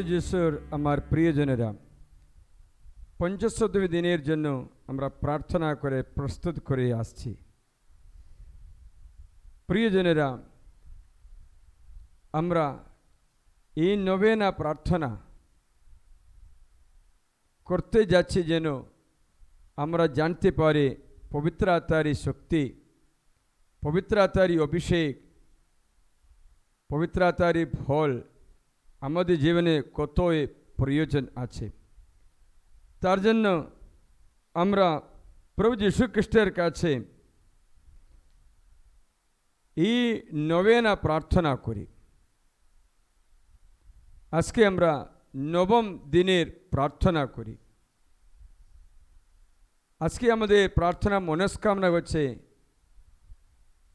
যিশুর আমার প্রিয়জনেরা, পঞ্চশতমী দিনের জন্য আমরা প্রার্থনা করে প্রস্তুত করে আসছি। প্রিয়জনেরা, আমরা এই নবেনা প্রার্থনা করতে যাচ্ছি যেন আমরা জানতে পারি পবিত্র আত্মারই শক্তি, পবিত্র আত্মারই অভিষেক, পবিত্র আত্মারই ফল আমাদের জীবনে কতই প্রয়োজন আছে। তার জন্য আমরা প্রভু যীশু খ্রিস্টের কাছে এই নবেনা প্রার্থনা করি। আজকে আমরা নবম দিনের প্রার্থনা করি। আজকে আমাদের প্রার্থনা মনস্কামনা হচ্ছে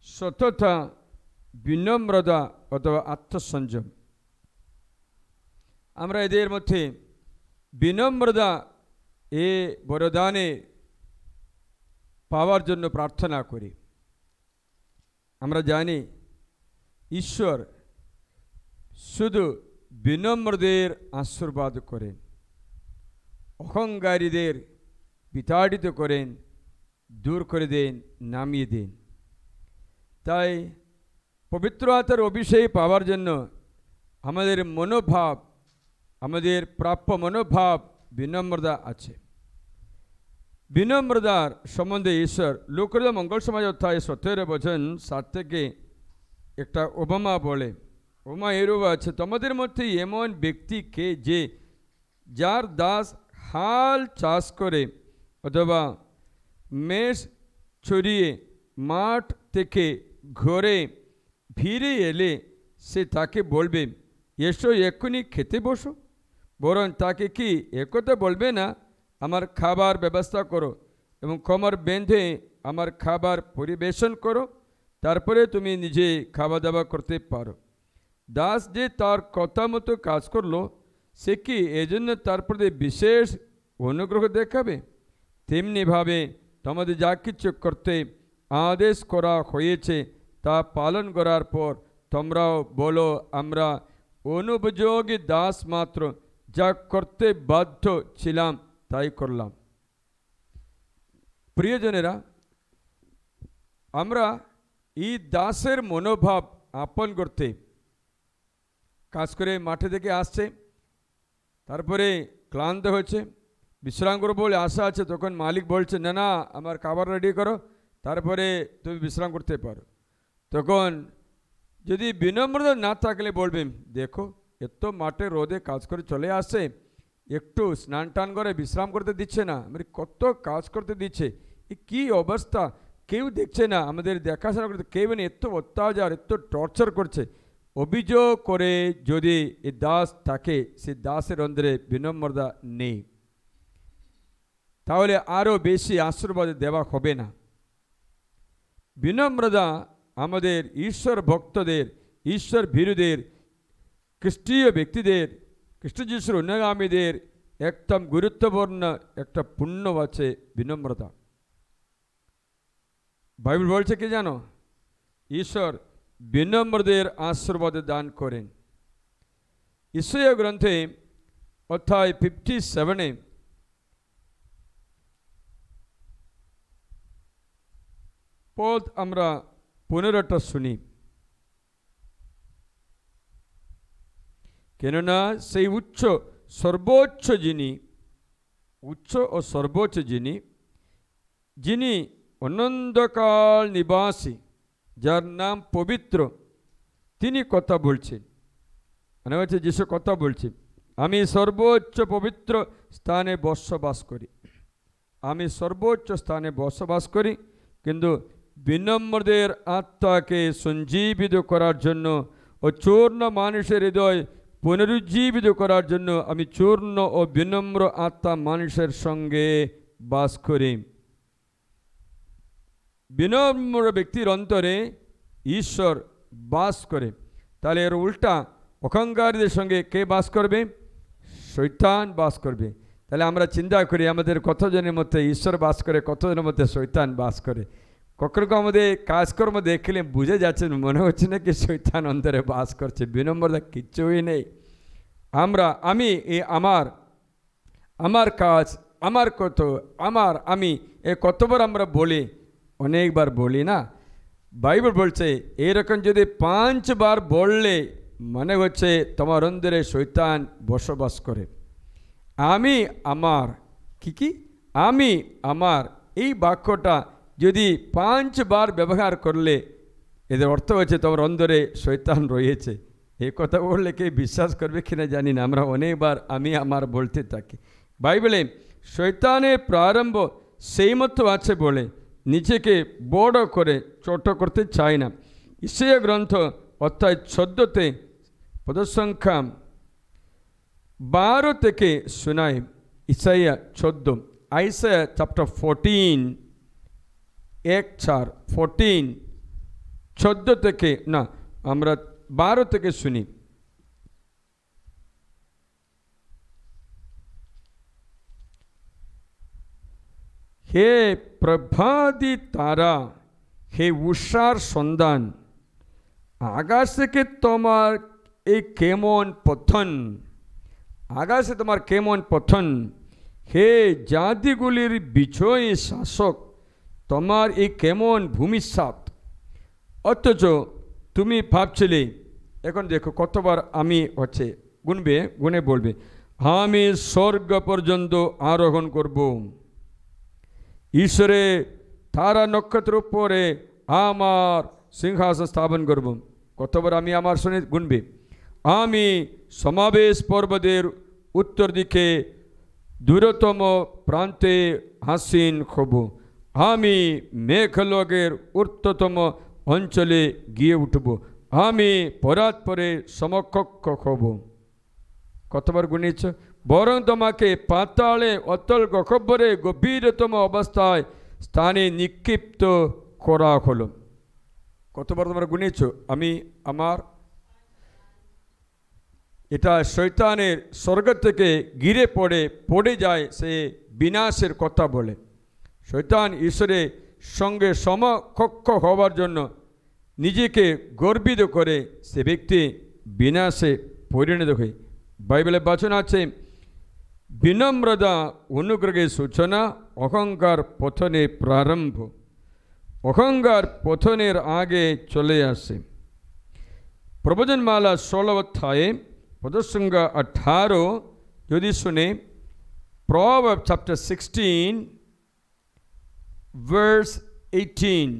সততা, বিনম্রতা অথবা আত্মসংযম। আমরা এদের মধ্যে বিনম্রতা এ বরদানে পাওয়ার জন্য প্রার্থনা করি। আমরা জানি ঈশ্বর শুধু বিনম্রদের আশীর্বাদ করেন, অহংকারীদের বিতাড়িত করেন, দূর করে দেন, নামিয়ে দেন। তাই পবিত্র আত্মার অভিষেক পাওয়ার জন্য আমাদের মনোভাব, আমাদের প্রাপ্য মনোভাব বিনম্রতা আছে। বিনম্রতার সম্বন্ধে ঈশ্বর লোকরীয় মঙ্গল সমাজ অধ্যায় 17 বচন 7 থেকে একটা উপমা বলে। উপমা এরূপ আছে, তোমাদের মধ্যে এমন ব্যক্তি কে যে যার দাস হাল চাষ করে অথবা মেষ ছড়িয়ে মাঠ থেকে ঘরে ফিরে এলে সে তাকে বলবে, এসো এক্ষুনি খেতে বসো? বরং তাকে কি একথা বলবে না, আমার খাবার ব্যবস্থা করো এবং কোমর বেঁধে আমার খাবার পরিবেশন করো, তারপরে তুমি নিজে খাওয়া দাওয়া করতে পারো। দাস যে তার কথা মতো কাজ করলো, সে কি এজন্য তার প্রতি বিশেষ অনুগ্রহ দেখাবে? তেমনিভাবে তোমাদের যা কিছু করতে আদেশ করা হয়েছে তা পালন করার পর তোমরাও বলো, আমরা অনুপযোগী দাস মাত্র, যা করতে বাধ্য ছিলাম তাই করলাম। প্রিয়জনেরা, আমরা এই দাসের মনোভাব আপন করতে, কাজ করে মাঠে থেকে আসছে, তারপরে ক্লান্ত হয়েছে, বিশ্রাম করবো বলে আশা আছে, তখন মালিক বলছে না না আমার খাবার রেডি করো, তারপরে তুমি বিশ্রাম করতে পারো। তখন যদি বিনম্রতা না থাকলে বলবেন, দেখো এত মাঠে রোদে কাজ করে চলে আসছে, একটু স্নান টান করে বিশ্রাম করতে দিচ্ছে না, মানে কত কাজ করতে দিচ্ছে, এ কী অবস্থা, কেউ দেখছে না, আমাদের দেখাশোনা করতে কেউ নেই, এত অত্যাচার, এত টর্চার করছে, অভিযোগ করে যদি এ দাস থাকে, সে দাসের অন্তরে বিনম্রতা নেই, তাহলে আরও বেশি আশীর্বাদ দেওয়া হবে না। বিনম্রতা আমাদের ঈশ্বর ভক্তদের, ঈশ্বর ভীরুদের, খ্রিস্টীয় ব্যক্তিদের, খ্রিস্ট যিশুর অনুগামীদের একদম গুরুত্বপূর্ণ একটা পুণ্য আছে বিনম্রতা। বাইবেল বলছে কি জানো, ঈশ্বর বিনম্রদের আশীর্বাদ দান করেন। ঈশায়া গ্রন্থে অধ্যায় 57 পদ আমরা 15টা শুনি। কেননা সেই সর্বোচ্চ যিনি, উচ্চ ও সর্বোচ্চ যিনি অনন্তকাল নিবাসী, যার নাম পবিত্র, তিনি কথা বলছেন। মানে হচ্ছে যিশু কথা বলছেন, আমি সর্বোচ্চ পবিত্র স্থানে বসবাস করি, আমি সর্বোচ্চ স্থানে বসবাস করি, কিন্তু বিনম্রদের আত্মাকে সঞ্জীবিত করার জন্য ও চূর্ণ মানুষের হৃদয় পুনরুজ্জীবিত করার জন্য আমি চূর্ণ ও বিনম্র আত্মা মানুষের সঙ্গে বাস করি। বিনম্র ব্যক্তির অন্তরে ঈশ্বর বাস করে। তাহলে এর উল্টা অহংকারীদের সঙ্গে কে বাস করবে? শয়তান বাস করবে। তাহলে আমরা চিন্তা করি আমাদের কতজনের মধ্যে ঈশ্বর বাস করে, কতজনের মধ্যে শয়তান বাস করে। কখনো আমাদের কাজকর্ম দেখলে বুঝে যাচ্ছে, মনে হচ্ছে না কি শয়তান অন্তরে বাস করছে, বিনম্রতা কিচ্ছুই নেই। আমি আমার আমার কাজ, আমার কত, আমি এ কতবার আমরা বলি, অনেকবার বলি না। বাইবেল বলছে এরকম যদি 5 বার বললে মানে হচ্ছে তোমার অন্তরে শয়তান বসবাস করে। আমি আমার কি আমি আমার এই বাক্যটা যদি 5 বার ব্যবহার করলে এদের অর্থ হচ্ছে তোমার অন্তরে শয়তান রয়েছে। এই কথা বললে কে বিশ্বাস করবে কিনা জানি না, আমরা অনেকবার আমি আমার বলতে থাকি। বাইবেলে শয়তানের প্রারম্ভ সেই মতো আছে বলে নিজেকে বড় করে ছোট করতে চায় না। ইসাইয়া গ্রন্থ অধ্যায় 14 পদসংখ্যা 12 থেকে শোনায়। ইসাইয়া 14, আইসাইয়া চ্যাপ্টার 14 14 14 থেকে না আমরা 12 থেকে শুনি। হে প্রভাতী তারা, হে উষার সন্ধান, আকাশ থেকে তোমার এই কেমন পতন, আকাশে তোমার কেমন পতন। হে জাতিগুলির বিজয়ী শাসক, তোমার এই কেমন ভূমিসাৎ। অথচ তুমি ভাবছিলে, এখন দেখো কতবার আমি হচ্ছে গুনে বলবে, আমি স্বর্গ পর্যন্ত আরোহণ করব, ঈশ্বরে তারা নক্ষত্র উপরে আমার সিংহাসন স্থাপন করব। কতবার আমি আমার শুনে গুনবে, আমি সমাবেশ পর্বতের উত্তর দিকে দূরতম প্রান্তে আসীন হব, আমি মেঘলোকের ঊর্ধ্বতম অঞ্চলে গিয়ে উঠব, আমি পরাৎপরে সমকক্ষ হব। কতবার গুনেছ? বরং তোমাকে পাতালে অতল গহ্বরে গভীরতম অবস্থায় স্থানে নিক্ষিপ্ত করা হলো। কতবার তোমরা গুনেছ আমি আমার? এটা শয়তানের স্বর্গ থেকে গিরে পড়ে যায়, সে বিনাশের কথা বলে। শয়তান ঈশ্বরের সঙ্গে সমকক্ষ হওয়ার জন্য নিজেকে গর্বিত করে সে ব্যক্তি বিনাশে পরিণত হয়। বাইবেলে বচন আছে, বিনম্রতা অনুগ্রহের সূচনা, অহংকার পতনে প্রারম্ভ। অহংকার পতনের আগে চলে আসে। প্রবচনমালা 16 অধ্যায়ে পদসংখ্যা 18 যদি শুনে, Proverbs chapter 16 verse 18,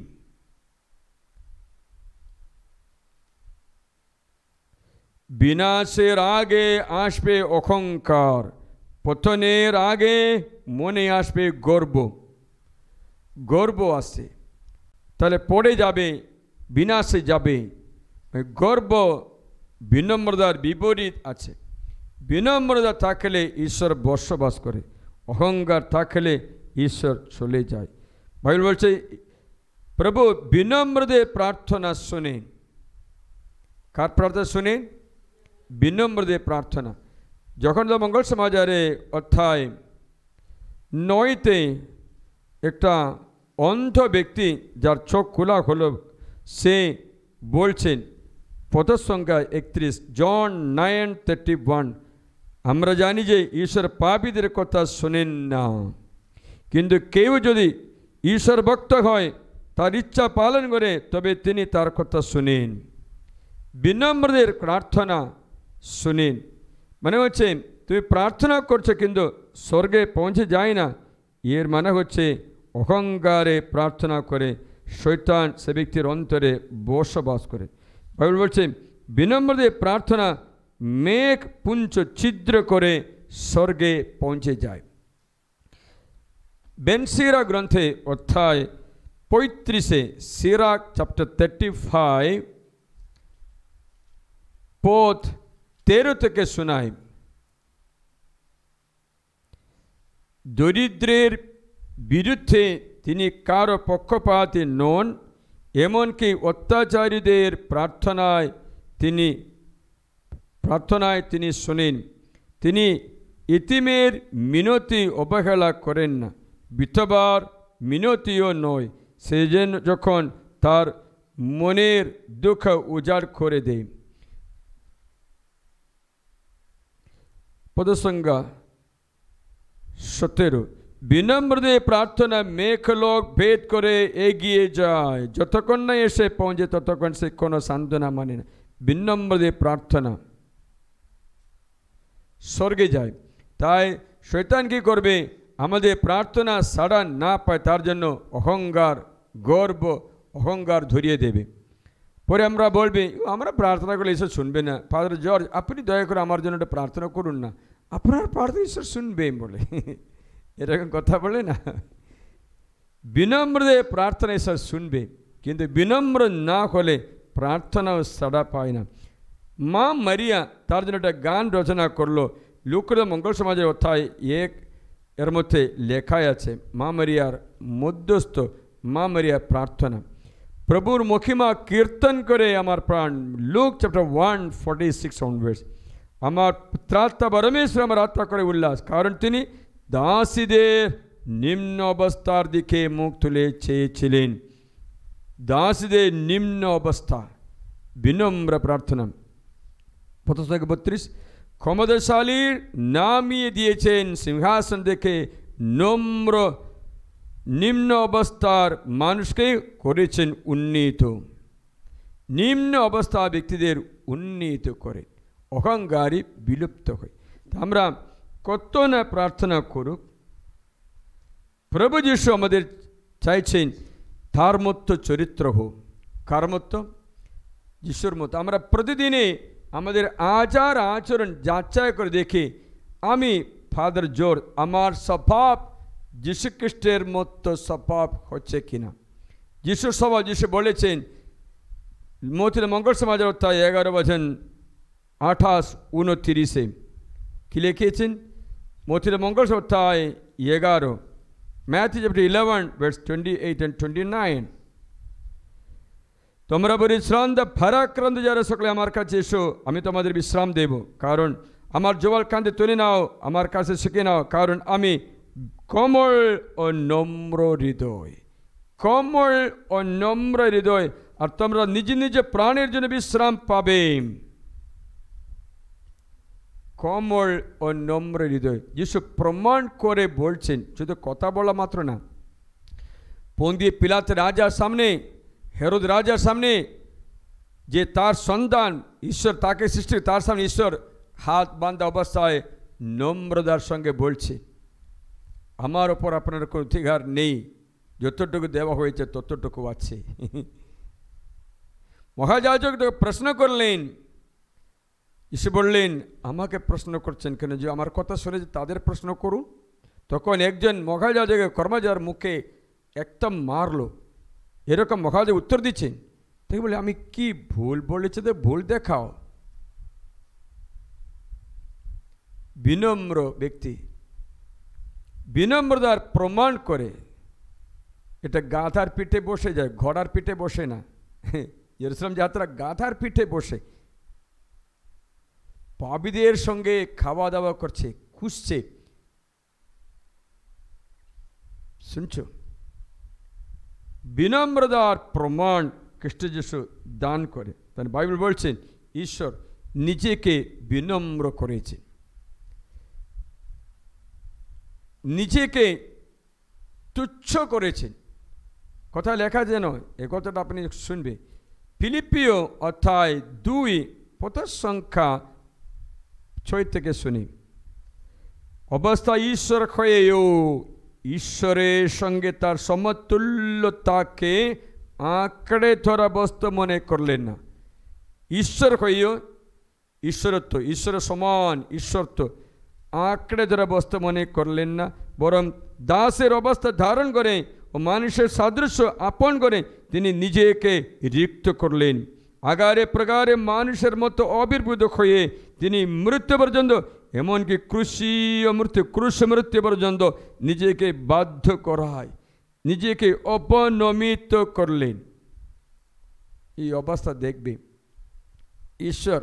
বিনাশের আগে আসবে অহংকার, পতনের আগে মনে আসবে গর্ব। গর্ব আসে তাহলে পড়ে যাবে, বিনাশে যাবে। গর্ব বিনম্রতার বিপরীত আছে। বিনম্রতা থাকলে ঈশ্বর বসবাস করে, অহংকার থাকলে ঈশ্বর চলে যায়। বাইবেল বলছে প্রভু বিনম্রদের প্রার্থনা শুনেন। কার প্রার্থনা শুনেন? বিনম্রদের প্রার্থনা। যখন তো মঙ্গল সমাচারে অধ্যায় 9 একটা অন্ধ ব্যক্তি যার চোখ খোলা হলো, সে বলছেন পদসংখ্যা 31, জন 9:31, আমরা জানি যে ঈশ্বর পাপীদের কথা শোনেন না, কিন্তু কেউ যদি ঈশ্বর ভক্ত হয়, তার ইচ্ছা পালন করে, তবে তিনি তার কথা শুনেন। বিনম্রদের প্রার্থনা শুনেন মানে হচ্ছে তুমি প্রার্থনা করছো কিন্তু স্বর্গে পৌঁছে যায় না, এর মানে হচ্ছে অহংকারে প্রার্থনা করে শয়তান সে ব্যক্তির অন্তরে বসবাস করে। বাইবেল বলছে বিনম্রদের প্রার্থনা মেঘ পুঞ্জ ছিদ্র করে স্বর্গে পৌঁছে যায়। বেনসিরা গ্রন্থে অধ্যায় 35, সিরাক চ্যাপ্টার 35 পদ 13 থেকে শোনায়, দরিদ্রের বিরুদ্ধে তিনি কারো পক্ষপাতী নন, এমনকি অত্যাচারীদের প্রার্থনায় তিনি শোনেন। তিনি ইতিমের মিনতি অবহেলা করেন না, বিধবার মিনতিও নয়, সে যেন যখন তার মনের দুঃখ উজাড় করে দেয়। পদসংজ্ঞা 17 বিনম্র দিয়ে প্রার্থনা মেঘলোক ভেদ করে এগিয়ে যায়, যতক্ষণ না এসে পৌঁছে ততক্ষণ সে কোনো সান্ত্বনা মানে না। বিনম্র দিয়ে প্রার্থনা স্বর্গে যায়। তাই শয়তান কি করবে? আমাদের প্রার্থনা সাড়া না পায় তার জন্য অহংকার, গর্ব, অহংকার ধরিয়ে দেবে। পরে আমরা বলবে আমরা প্রার্থনা করলে ঈশ্বর শুনবে না। ফাদার জর্জ, আপনি দয়া করে আমার জন্য একটা প্রার্থনা করুন না, আপনার প্রার্থনা ঈশ্বর শুনবে বলে এরকম কথা বলে না। বিনম্র প্রার্থনা ঈশ্বর শুনবে, কিন্তু বিনম্র না হলে প্রার্থনাও সাড়া পায় না। মা মারিয়া তার জন্য একটা গান রচনা করলো, লুকরীয় মঙ্গল সমাজের অধ্যায় 1 এর মধ্যে লেখাই আছে মা মারিয়ার মধ্যস্থ, মা মারিয়ার প্রার্থনা। প্রভুর মহিমা কীর্তন করে আমার প্রাণ, লুক চ্যাপ্টার 1:46 onwards। আমার ত্রাতা পরমেশ্বর আমার আত্মা করে উল্লাস, কারণ তিনি দাসীদের নিম্ন অবস্থার দিকে মুখ তুলে চেয়েছিলেন। দাসীদের নিম্ন অবস্থা, বিনম্র প্রার্থনা। 32 ক্ষমতাশালীর নামিয়ে দিয়েছেন সিংহাসন দেখে নম্র নিম্ন অবস্থার মানুষকে করেছেন উন্নীত। নিম্ন অবস্থা ব্যক্তিদের উন্নীত করে, অহংকারী বিলুপ্ত হয়। আমরা কত না প্রার্থনা করুক, প্রভু যীশু আমাদের চাইছেন তার মতো চরিত্র হোক। কার মতো? যিশুর মতো। আমরা প্রতিদিনে আমাদের আচার আচরণ যাচাই করে দেখি, আমি ফাদার জোর আমার স্বভাব যীশু খ্রিস্টের মতো স্বভাব হচ্ছে কিনা। যিশুর স্বভাব, যিশু বলেছেন মথির মঙ্গল সমাজের অধ্যায় 11:28-29 কি লিখেছেন? মথির মঙ্গল অধ্যায় 11, ম্যাথিউ চ্যাপ্টার 11:28 and 29। তোমরা পরিশ্রান্ত ভারাক্রান্ত যারা সকলে আমার কাছে এসো, আমি তোমাদের বিশ্রাম দেব। কারণ আমার জোয়াল কাঁধে তুলে নাও, আমার কাছে শিখে নাও, কারণ আমি কোমল ও নম্র হৃদয়। কোমল ও নম্র হৃদয়, আর তোমরা নিজে নিজে প্রাণের জন্য বিশ্রাম পাবে। কোমল ও নম্র হৃদয় যিশু প্রমাণ করে বলছেন, শুধু কথা বলা মাত্র না। পন্দিয়ে পিলাত রাজার সামনে, হেরোদ রাজার সামনে, যে তার সন্তান ঈশ্বর তাকে সৃষ্টি, তার সামনে ঈশ্বর হাত বাঁধা অবস্থায় নম্রতার সঙ্গে বলছে, আমার ওপর আপনার কোনো অধিকার নেই, যতটুকু দেওয়া হয়েছে ততটুকু আছে। মহাযাজক প্রশ্ন করলেন, ঈশ্বর বললেন আমাকে প্রশ্ন করছেন কেন? যে আমার কথা শুনেছে তাদের প্রশ্ন করুন। তখন একজন মহাযাজকের কর্মচার মুখে একদম মারলো। এরকম মহাযাজক উত্তর দিচ্ছেন, তাই বলে আমি কি ভুল বলেছি, তো ভুল দেখাও। বিনম্র ব্যক্তি বিনম্রতার প্রমাণ করে। এটা গাধার পিঠে বসে যায়, ঘোড়ার পিঠে বসে না। জেরুজালেম যাত্রা গাধার পিঠে বসে পাপীদের সঙ্গে খাওয়া দাওয়া করছে, খুঁজছে। শুনছ? বিনম্রতার প্রমাণ খ্রিস্ট যিশু দান করে। তাই বাইবেল বলছেন ঈশ্বর নিজেকে বিনম্র করেছে, নিজেকে তুচ্ছ করেছেন। কথা লেখা যেন, এ কথাটা আপনি শুনবে। ফিলিপিও অধ্যায় 2 পদের সংখ্যা 6 থেকে শুনি। অবস্থা ঈশ্বর হয়েও ঈশ্বরের সঙ্গে তার সমতুল্যতাকে আঁকড়ে ধরা বস্তু মনে করলেন না। ঈশ্বর হয়েও ঈশ্বরত্ব, ঈশ্বরের সমান ঈশ্বরত্ব আঁকড়ে ধরা বস্তু মনে করলেন না, বরং দাসের অবস্থা ধারণ করে ও মানুষের সাদৃশ্য আপন করে তিনি নিজেকে রিক্ত করলেন। আগারে প্রকারে মানুষের মতো আবির্ভূত হয়ে তিনি মৃত্যু পর্যন্ত, এমনকি ক্রুশ মৃত্যু পর্যন্ত নিজেকে বাধ্য করায়, নিজেকে অপনমিত করলেন। এই অবস্থা দেখবে ঈশ্বর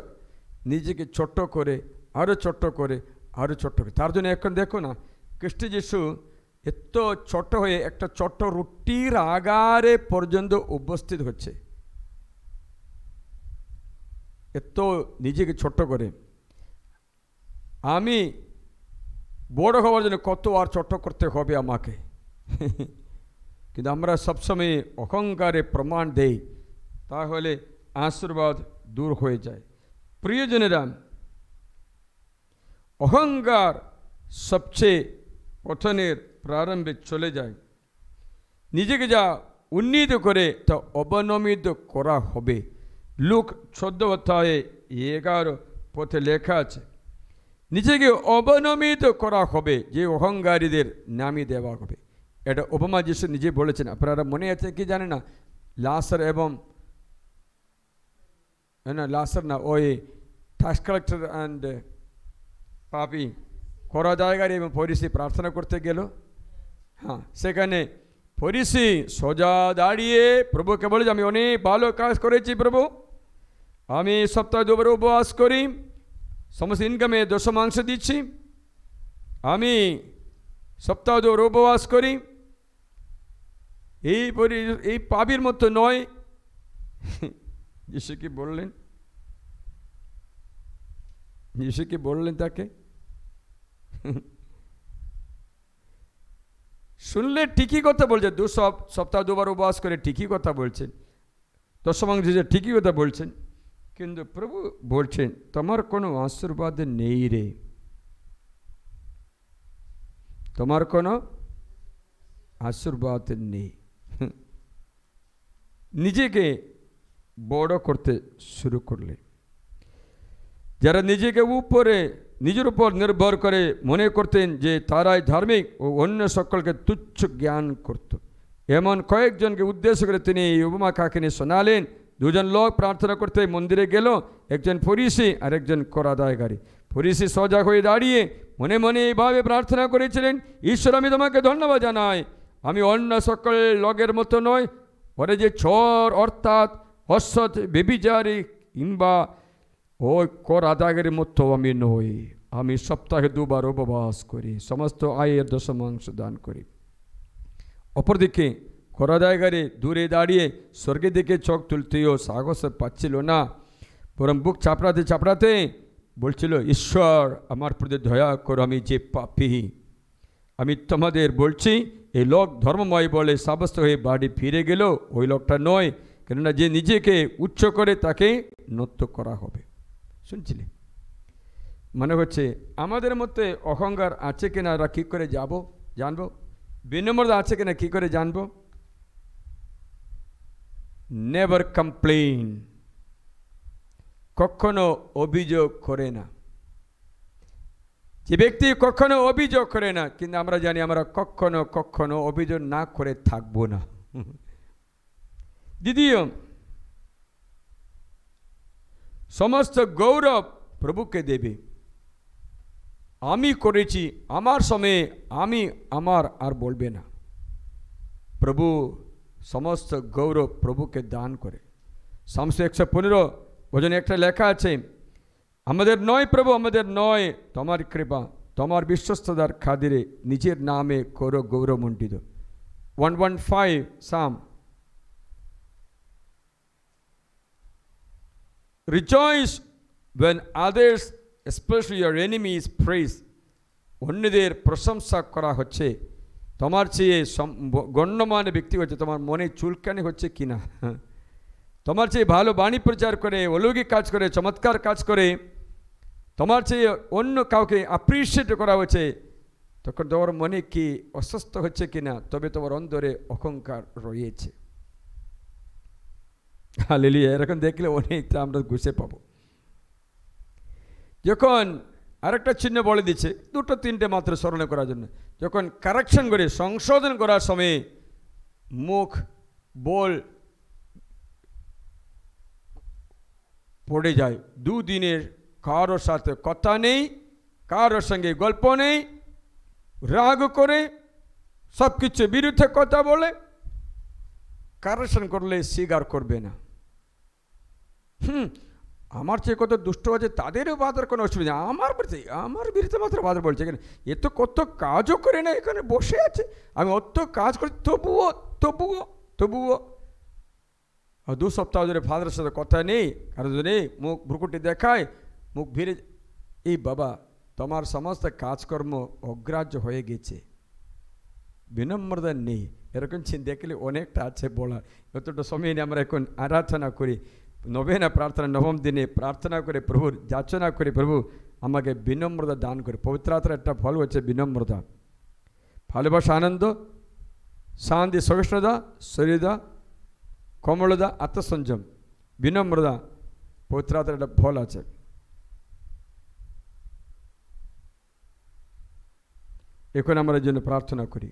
নিজেকে ছোট্ট করে, আরও ছোট্ট করে, আরও ছোট্ট করে। তার জন্য এখন দেখো না, খ্রিস্ট যিশু এত ছোট হয়ে একটা ছোট্ট রুটির আগারে পর্যন্ত উপস্থিত হচ্ছে, এত নিজেকে ছোট্ট করে। আমি বড় হওয়ার জন্য কত আর ছোট করতে হবে আমাকে। কিন্তু আমরা সবসময় অহংকারে প্রমাণ দেই, তাহলে আশীর্বাদ দূর হয়ে যায়। প্রিয়জনেরা, অহংকার সবচেয়ে পতনের প্রারম্ভে চলে যায়। নিজেকে যা উন্নীত করে তা অবনমিত করা হবে। লুক 14:11 পথে লেখা আছে, নিজেকে অবনমিত করা হবে, যে অহংকারীদের নামিয়ে দেওয়া হবে। এটা উপমা যিশু নিজে বলেছেন। আপনারা মনে আছে কি জানে না, লাসার এবং লাসার না, ওই ট্যাক্স কালেক্টর অ্যান্ড পাপি করাদায়কারী এবং ফরিসি প্রার্থনা করতে গেল। হ্যাঁ, সেখানে ফরিসি সোজা দাঁড়িয়ে প্রভুকে বলে যে আমি অনেক ভালো কাজ করেছি প্রভু, আমি সপ্তাহে 2 বার উপবাস করি, সমস্ত ইনকামে দশমাংশ দিচ্ছি, আমি সপ্তাহে 2 বার উপবাস করি। এই পাপির মতো নয়। যিশু কি বললেন? যিশু কি বললেন তাকে? শুনলে ঠিকই কথা বলছে, সপ্তাহে 2 বার উপবাস করে ঠিকই কথা বলছেন, দশমাংশ যে ঠিকই কথা বলছেন, কিন্তু প্রভু বলছেন তোমার কোনো আশীর্বাদ নেই রে, তোমার কোনো আশীর্বাদ নেই। নিজেকে বড় করতে শুরু করলে, যারা নিজেকে নিজের উপর নির্ভর করে মনে করতেন যে তারাই ধার্মিক ও অন্য সকলকে তুচ্ছ জ্ঞান করত, এমন কয়েকজনকে উদ্দেশ্য করে তিনি এই উপমা কাহিনী শোনালেন। 2 জন লোক প্রার্থনা করতে মন্দিরে গেল, একজন ফরিসি আর একজন কর আদায়কারী। ফরিসি সজাগ হয়ে দাঁড়িয়ে মনে মনে এইভাবে প্রার্থনা করেছিলেন, ঈশ্বর আমি তোমাকে ধন্যবাদ জানাই, আমি অন্য সকল লোকের মতো নয়, ওরা যে চোর অর্থাৎ অসৎ ব্যভিচারী কিংবা ওই কর আদায়কারীর মতো আমি নই, আমি সপ্তাহে 2 বার উপবাস করি, সমস্ত আয়ের দশমাংশ দান করি। অপরদিকে কর আদায়কারী দূরে দাঁড়িয়ে স্বর্গের দিকে চোখ তুলতেও সাহস পাচ্ছিল না, বরং বুক চাপড়াতে চাপড়াতে বলছিল, ঈশ্বর আমার প্রতি দয়া করো, আমি যে পাপী। আমি তোমাদের বলছি, এই লোক ধর্মময় বলে সাব্যস্ত হয়ে বাড়ি ফিরে গেল, ওই লোকটা নয়, কেননা যে নিজেকে উচ্চ করে তাকে নত করা হবে। শুনছিলি? মনে হচ্ছে আমাদের মধ্যে অহংকার আছে কিনা আমরা কী করে জানবো? বিনম্রতা আছে কিনা কী করে জানবো? নেভার কমপ্লেইন, কখনো অভিযোগ করে না। যে ব্যক্তি কখনো অভিযোগ করে না, কিন্তু আমরা জানি আমরা কখনো অভিযোগ না করে থাকবো না। দ্বিতীয়, সমস্ত গৌরব প্রভুকে দেবে। আমি করেছি, আমার সময়ে আমার আর বলবে না। প্রভু সমস্ত গৌরব প্রভুকে দান করে। শামস 115 ভজনে একটা লেখা আছে, আমাদের নয় প্রভু, আমাদের নয়, তোমার কৃপা, তোমার বিশ্বস্ততার খাতিরে নিজের নামে করো গৌরবমণ্ডিত। 115 Psalm। Rejoice when others, especially your enemies, praise. অন্যদের প্রশংসা করা হচ্ছে, তোমার চেয়ে গণ্যমান্য ব্যক্তি হচ্ছে, তোমার মনে চুলকানি হচ্ছে কিনা, তোমার চেয়ে ভালো বাণী প্রচার করে, অলৌকিক কাজ করে, চমৎকার কাজ করে, তোমার চেয়ে অন্য কাউকে অ্যাপ্রিসিয়েট করা হচ্ছে, তখন তোমার মনে কি অসুস্থ হচ্ছে কিনা, তবে তোমার অন্তরে অহংকার রয়েছে। হালেলুয়া। এরকম দেখলে অনেকটা আমরা ঘুষে পাবো। যখন আরেকটা চিহ্ন বলে দিচ্ছে, 2-3টে মাত্র স্মরণ করার জন্য, যখন কারেকশন করে সংশোধন করার সময় মুখ বল পড়ে যায়, 2 দিনের কারোর সাথে কথা নেই, কারোর সঙ্গে গল্প নেই, রাগ করে সব কিছু বিরুদ্ধে কথা বলে, কারেকশন করলে স্বীকার করবে না। আমার চেয়ে কত দুষ্ট আছে তাদেরও বাধার কোনো অসুবিধা, আমার বিরুদ্ধে মাত্র বাধা বলছে, এখানে এ তো কত কাজও করে না, এখানে বসে আছে, আমি অত কাজ করি তবুও 2 সপ্তাহ ধরে ফাদারের সাথে কথা নেই, কারণ নেই, মুখ ভ্রুকুটি দেখায়, মুখ ভিড়ে। এই বাবা তোমার সমস্ত কাজকর্ম অগ্রাহ্য হয়ে গেছে, বিনম্রতা নেই, এরকম দেখলে অনেকটা আছে বলার। যতটা সময় নিয়ে আমরা এখন আরাধনা করি, নবেনা প্রার্থনা নবম দিনে প্রার্থনা করে প্রভুর যাচনা করে, প্রভু আমাকে বিনম্রতা দান করে। পবিত্র আত্মার একটা ফল হচ্ছে বিনম্রতা, ভালোবাসা, আনন্দ, শান্তি, সহিষ্ণুতা, শরীরতা, কমলতা, আত্মসংযম, বিনম্রতা পবিত্র আত্মার একটা ফল আছে। এখন আমরা এর জন্য প্রার্থনা করি।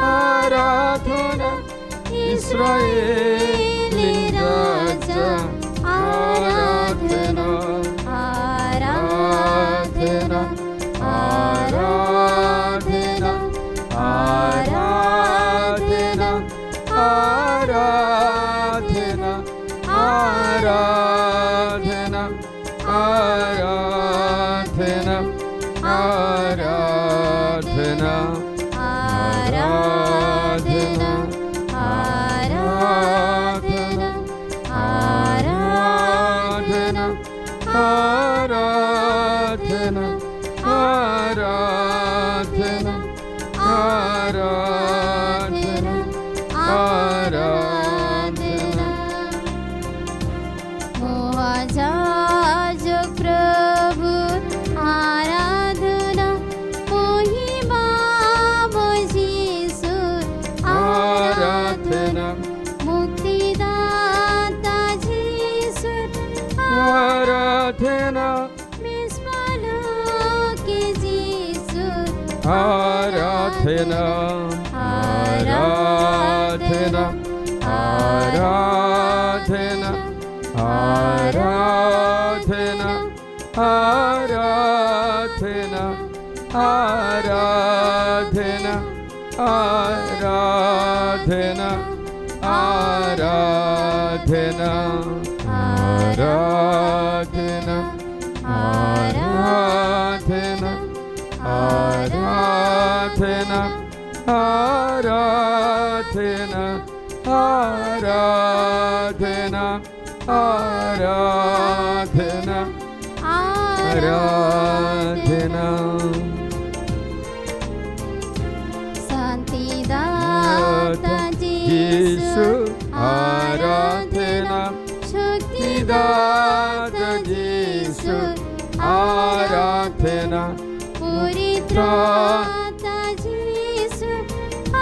आराधना इस्राएली राजा आराधना आराधना आराधना आराधना आराधना आराधना आराधना आराधना आराधना आराधना आराधना आराधना आराधना आराधना आराधना मोहाजाजक प्रभु आराधना महिमा जीसु आराधना मुक्तिदाता जीसु आराधना मिस्मलोके जीसु आराधना आराधना आराधना आराधना आराधना आराधना आराधना आराधना आराधना आराधना आराधना आराधना आराधना आराधना आराधना शांतिदाता जीसु आराधना शक्तिदाता जीसु आराधना पुरित्राता जीसु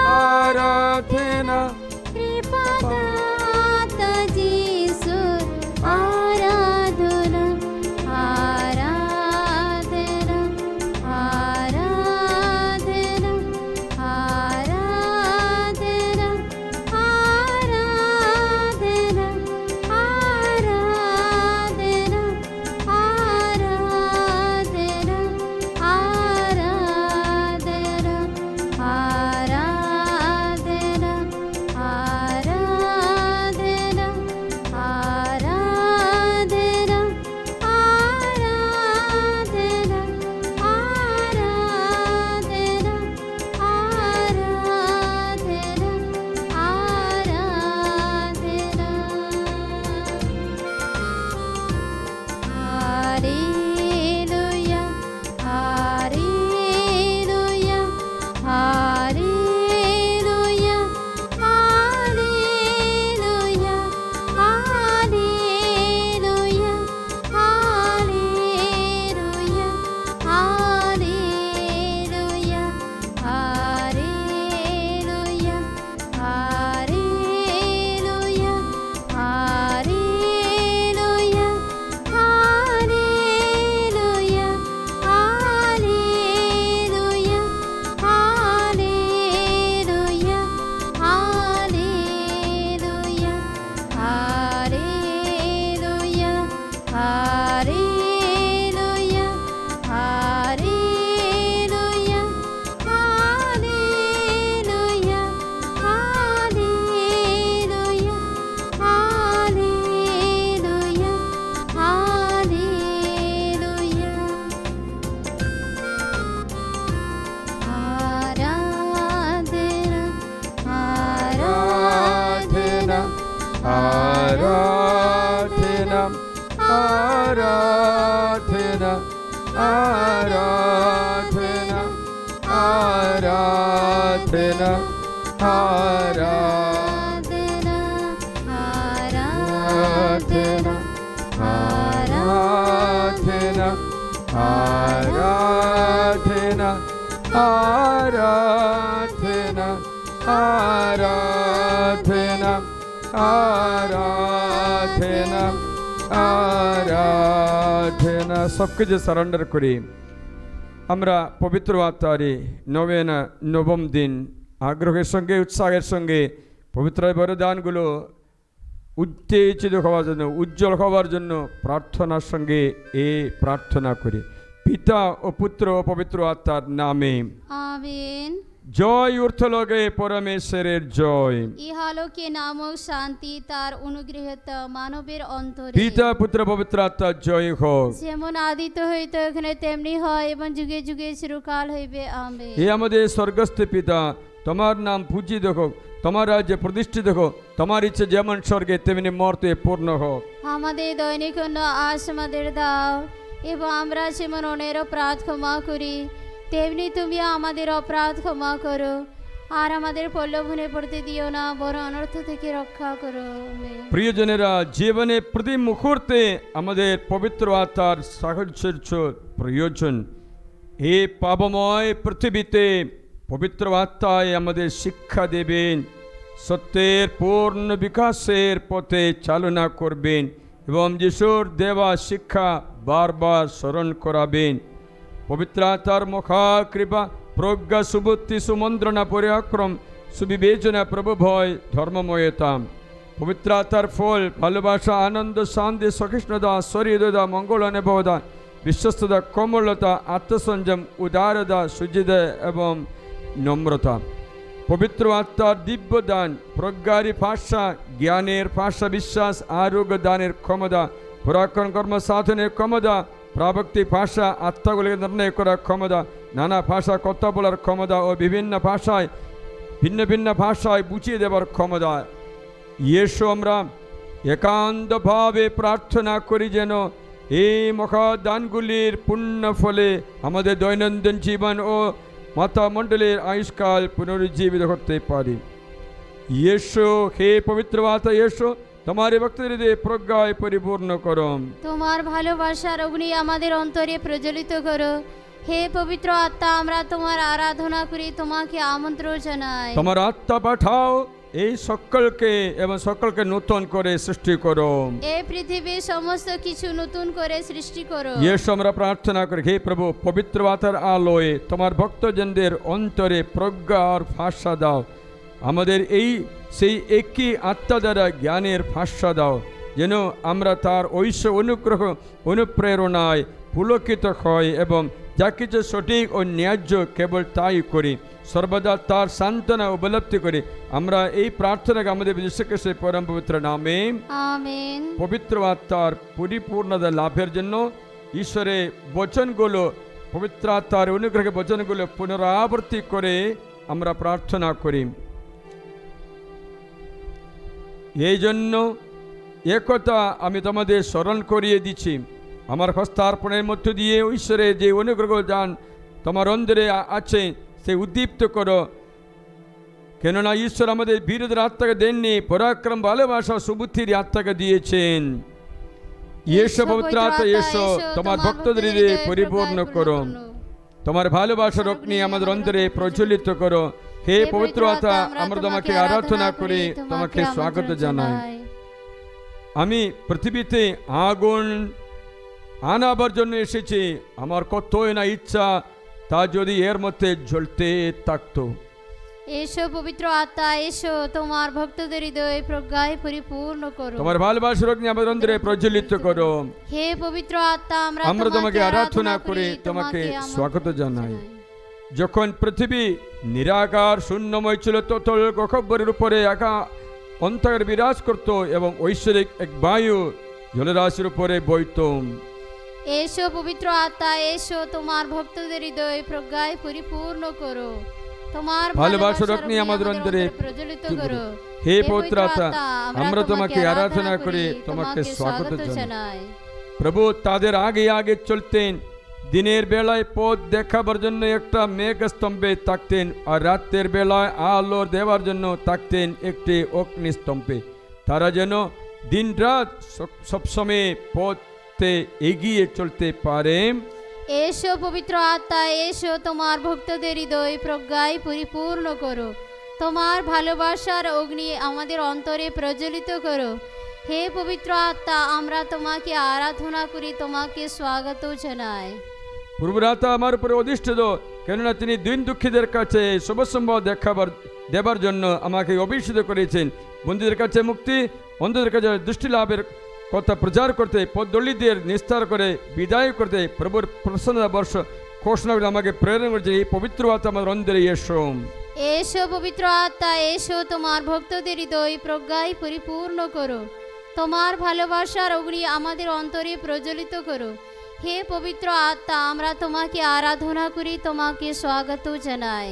आराधना कृपादाता जीसु आराधना आराधना आराधना Hallelujah, hallelujah, hallelujah, hallelujah, hallelujah, hallelujah. Aradhana, Aradhana, Aradhana, Aradhana, Aradhana, Aradhana, Aradhana, Aradhana, Aradhana, Aradhana, Aradhana, Aradhana, Aradhana, Aradhana. সব কিছু সারেন্ডার করি আমরা পবিত্র আত্মারে নবেনা নবম দিন আগ্রহের সঙ্গে উৎসাহের সঙ্গে পবিত্র বরদানগুলো উত্তেজিত হওয়ার জন্য উজ্জ্বল হওয়ার জন্য প্রার্থনার সঙ্গে প্রার্থনা করি পিতা ও পুত্র ও পবিত্র আত্মার নামে আমেন। জয় ঊর্ধ্বলোকে পরমেশ্বরের জয়। ইহালোকে নামক শান্তি তার অনুগৃহীত মানবের অন্তরে পিতা পুত্র পবিত্র আত্মার জয় হোক। যেমন আদিত হইত এখানে তেমনি হয় এবং যুগে যুগে চিরকাল হইবে। আমেন। হে আমাদের স্বর্গস্থ পিতা, তোমার নাম পূজিত হোক, তোমার রাজ্যে প্রতিষ্ঠিত হোক, তোমার ইচ্ছে যেমন স্বর্গে তেমনি মর্তে পূর্ণ হোক। আমাদের দৈনিক আজ আমাদের দাও, এবং আমরা যেমন অন্যের অপরাধ ক্ষমা করি তেমনি তুমি আমাদের অপরাধ ক্ষমা করো, আর আমাদের প্রলোভনে পড়তে দিও না, বরং অনর্থ থেকে রক্ষা করো। আমেন। প্রিয়জনেরা, জীবনে প্রতি মুহূর্তে আমাদের পবিত্র আত্মার সাহায্য প্রয়োজন। এই পাপময় পৃথিবীতে পবিত্র আত্মায় আমাদের শিক্ষা দেবেন, সত্যের পূর্ণ বিকাশের পথে চালনা করবেন এবং যিশুর দেওয়া শিক্ষা বারবার স্মরণ করাবেন। পবিত্র আত্মার মহা কৃপা, প্রজ্ঞা, সুবুদ্ধি, সুমন্ত্রণা, পরাক্রম, সুবিবেচনা, প্রভু ভয়, ধর্মময়তা। পবিত্র আত্মার ফল ভালোবাসা, আনন্দ, শান্তি, সহিষ্ণুতা, শরীরতা, মঙ্গল, অনুভবতা, বিশ্বস্ততা, কোমলতা, আত্মসংযম, উদারতা, সুচিতা এবং নম্রতা। পবিত্র আত্মার দিব্য দান, প্রজ্ঞার ভাষা, জ্ঞানের ভাষা, বিশ্বাস, আরোগ্য দানের ক্ষমতা, পরাক্রম কর্ম সাধনের ক্ষমতা, প্রাবক্তিক ভাষা, আত্মাগুলিকে নির্ণয় করার ক্ষমতা, নানা ভাষা কথা বলার ক্ষমতা ও বিভিন্ন ভাষায় ভিন্ন ভিন্ন ভাষায় বুঝিয়ে দেওয়ার ক্ষমতা। ইয়েশু আমরা একান্তভাবে প্রার্থনা করি যেন এই মহাদানগুলির পুণ্য ফলে আমাদের দৈনন্দিন জীবন ও মাতামণ্ডলের আয়ুষ্কাল পুনরুজ্জীবিত করতে পারি। ইয়েশু, হে পবিত্র আত্মা, ইয়েশু তোমার ভক্তদের হৃদয়ে প্রজ্ঞায় পরিপূর্ণ করো। তোমার ভালোবাসার অগ্নি আমাদের অন্তরে প্রজ্বলিত করো। হে পবিত্র আত্মা, আমরা তোমার আরাধনা করি, তোমাকে আমন্ত্রণ জানাই। তোমার আত্মা পাঠাও, এই সকলকে এবং সকলকে নতুন করে সৃষ্টি করো। এই পৃথিবীর সমস্ত কিছু নতুন করে সৃষ্টি করো। ইয়েশু আমরা প্রার্থনা করি, হে প্রভু, পবিত্র আত্মার আলোয় তোমার ভক্তজনদের অন্তরে প্রজ্ঞা আর ভাষা দাও। আমাদের সেই একই আত্মা দ্বারা জ্ঞানের ভাষা দাও, যেন আমরা তার ঐশ্ব অনুগ্রহ অনুপ্রেরণায় পুলকিত হয় এবং যা কিছু সঠিক ও ন্যায্য কেবল তাই করি, সর্বদা তার সান্ত্বনা উপলব্ধি করি। আমরা এই প্রার্থনাকে আমাদের যীশু খ্রিস্টের পরম পবিত্র নামে আমেন। পবিত্র আত্মার পরিপূর্ণতা লাভের জন্য ঈশ্বরের বচনগুলো, পবিত্র আত্মার অনুগ্রহের বচনগুলো পুনরাবৃত্তি করে আমরা প্রার্থনা করি। এই জন্য একথা আমি তোমাদের স্মরণ করিয়ে দিচ্ছি, আমার হস্তার্পণের মধ্য দিয়ে ঈশ্বরের যে অনুগ্রহ দান তোমার অন্তরে আছে সে উদ্দীপ্ত করো, কেননা ঈশ্বর আমাদের বীরদের আত্মাকে দেননি, পরাক্রম, ভালোবাসা, সুবুদ্ধির আত্মাকে দিয়েছেন। ইয়েশু পবিত্র আত্মা, ইয়েশু তোমার ভক্তদের হৃদয়ে পরিপূর্ণ করো, তোমার ভালোবাসার অগ্নি আমাদের অন্তরে প্রজ্বলিত করো। হে পবিত্র আত্মা, আমরা তোমাকে আরাধনা করি, তোমাকে স্বাগত জানাই। আমি পৃথিবীতে আগুন আনাবার জন্য এসেছি, আমার কতই না ইচ্ছা তা যদি এর মধ্যে জ্বলতে থাকতো। এসো পবিত্র আত্মা, এসো তোমার ভক্তদের হৃদয় প্রজ্ঞায় পরিপূর্ণ করো। তোমার ভালোবাসার অগ্নি আমাদের অন্তরে প্রজ্বলিত করো। হে পবিত্র আত্মা, আমরা তোমাকে আরাধনা করে তোমাকে স্বাগত জানাই। যখন পৃথিবী নিরাকার শূন্যময় ছিল, ততল গহ্বরের উপরে একা অন্তর বিরাজ করত এবং ঐশ্বরিক এক বায়ু জলরাশির উপরে বইত। এসো পবিত্র আত্মা, এসো তোমার ভক্তদের হৃদয় প্রজ্ঞায় পরিপূর্ণ করো। তোমার ভালোবাসার অগ্নি আমাদের অন্তরে প্রজ্বলিত করো। হে পবিত্র আত্মা, আমরা তোমাকে আরাধনা করে তোমাকে স্বাগত জানাই। প্রভু তাদের আগে আগে চলতেন, দিনের বেলায় পথ দেখাবার জন্য একটা মেঘ স্তম্ভে থাকতেন, আর রাতের বেলায় আলো দেওয়ার জন্য থাকতেন একটি অগ্নিস্তম্ভে। তারা যেন দিন রাত সবসময় পথে এগিয়ে চলতে পারে। এসো পবিত্র আত্মা, এসো তোমার ভক্তদের হৃদয় প্রজ্ঞায় পরিপূর্ণ করো। তোমার ভালোবাসার অগ্নি আমাদের অন্তরে প্রজ্বলিত করো। হে পবিত্র আত্মা, আমরা তোমাকে আরাধনা করি, তোমাকে স্বাগত জানাই। পূর্বরাতা আমার উপরে অধিষ্ঠিত, কেননা তিনি দিন দুঃখীদের কাছে শুভ সম্ভব দেবার জন্য আমাকে অভিষিত করেছেন। বন্দীদের কাছে মুক্তি, অন্ধদের কাছে দৃষ্টি লাভের কথা প্রচার করতে, পদদলিতদের নিস্তার করে বিদায় করতে প্রভুর প্রসন্নতা বর্ষ ঘোষণা করে আমাকে প্রেরণ করেছে। এই পবিত্র আত্মা আমার অন্তরে এসো। এসো পবিত্র আত্মা, এসো তোমার ভক্তদের হৃদয় প্রজ্ঞায় পরিপূর্ণ করো। তোমার ভালোবাসার অগ্নি আমাদের অন্তরে প্রজ্বলিত করো। হে পবিত্র আত্মা, আমরা তোমাকে আরাধনা করি, তোমাকে স্বাগত জানাই।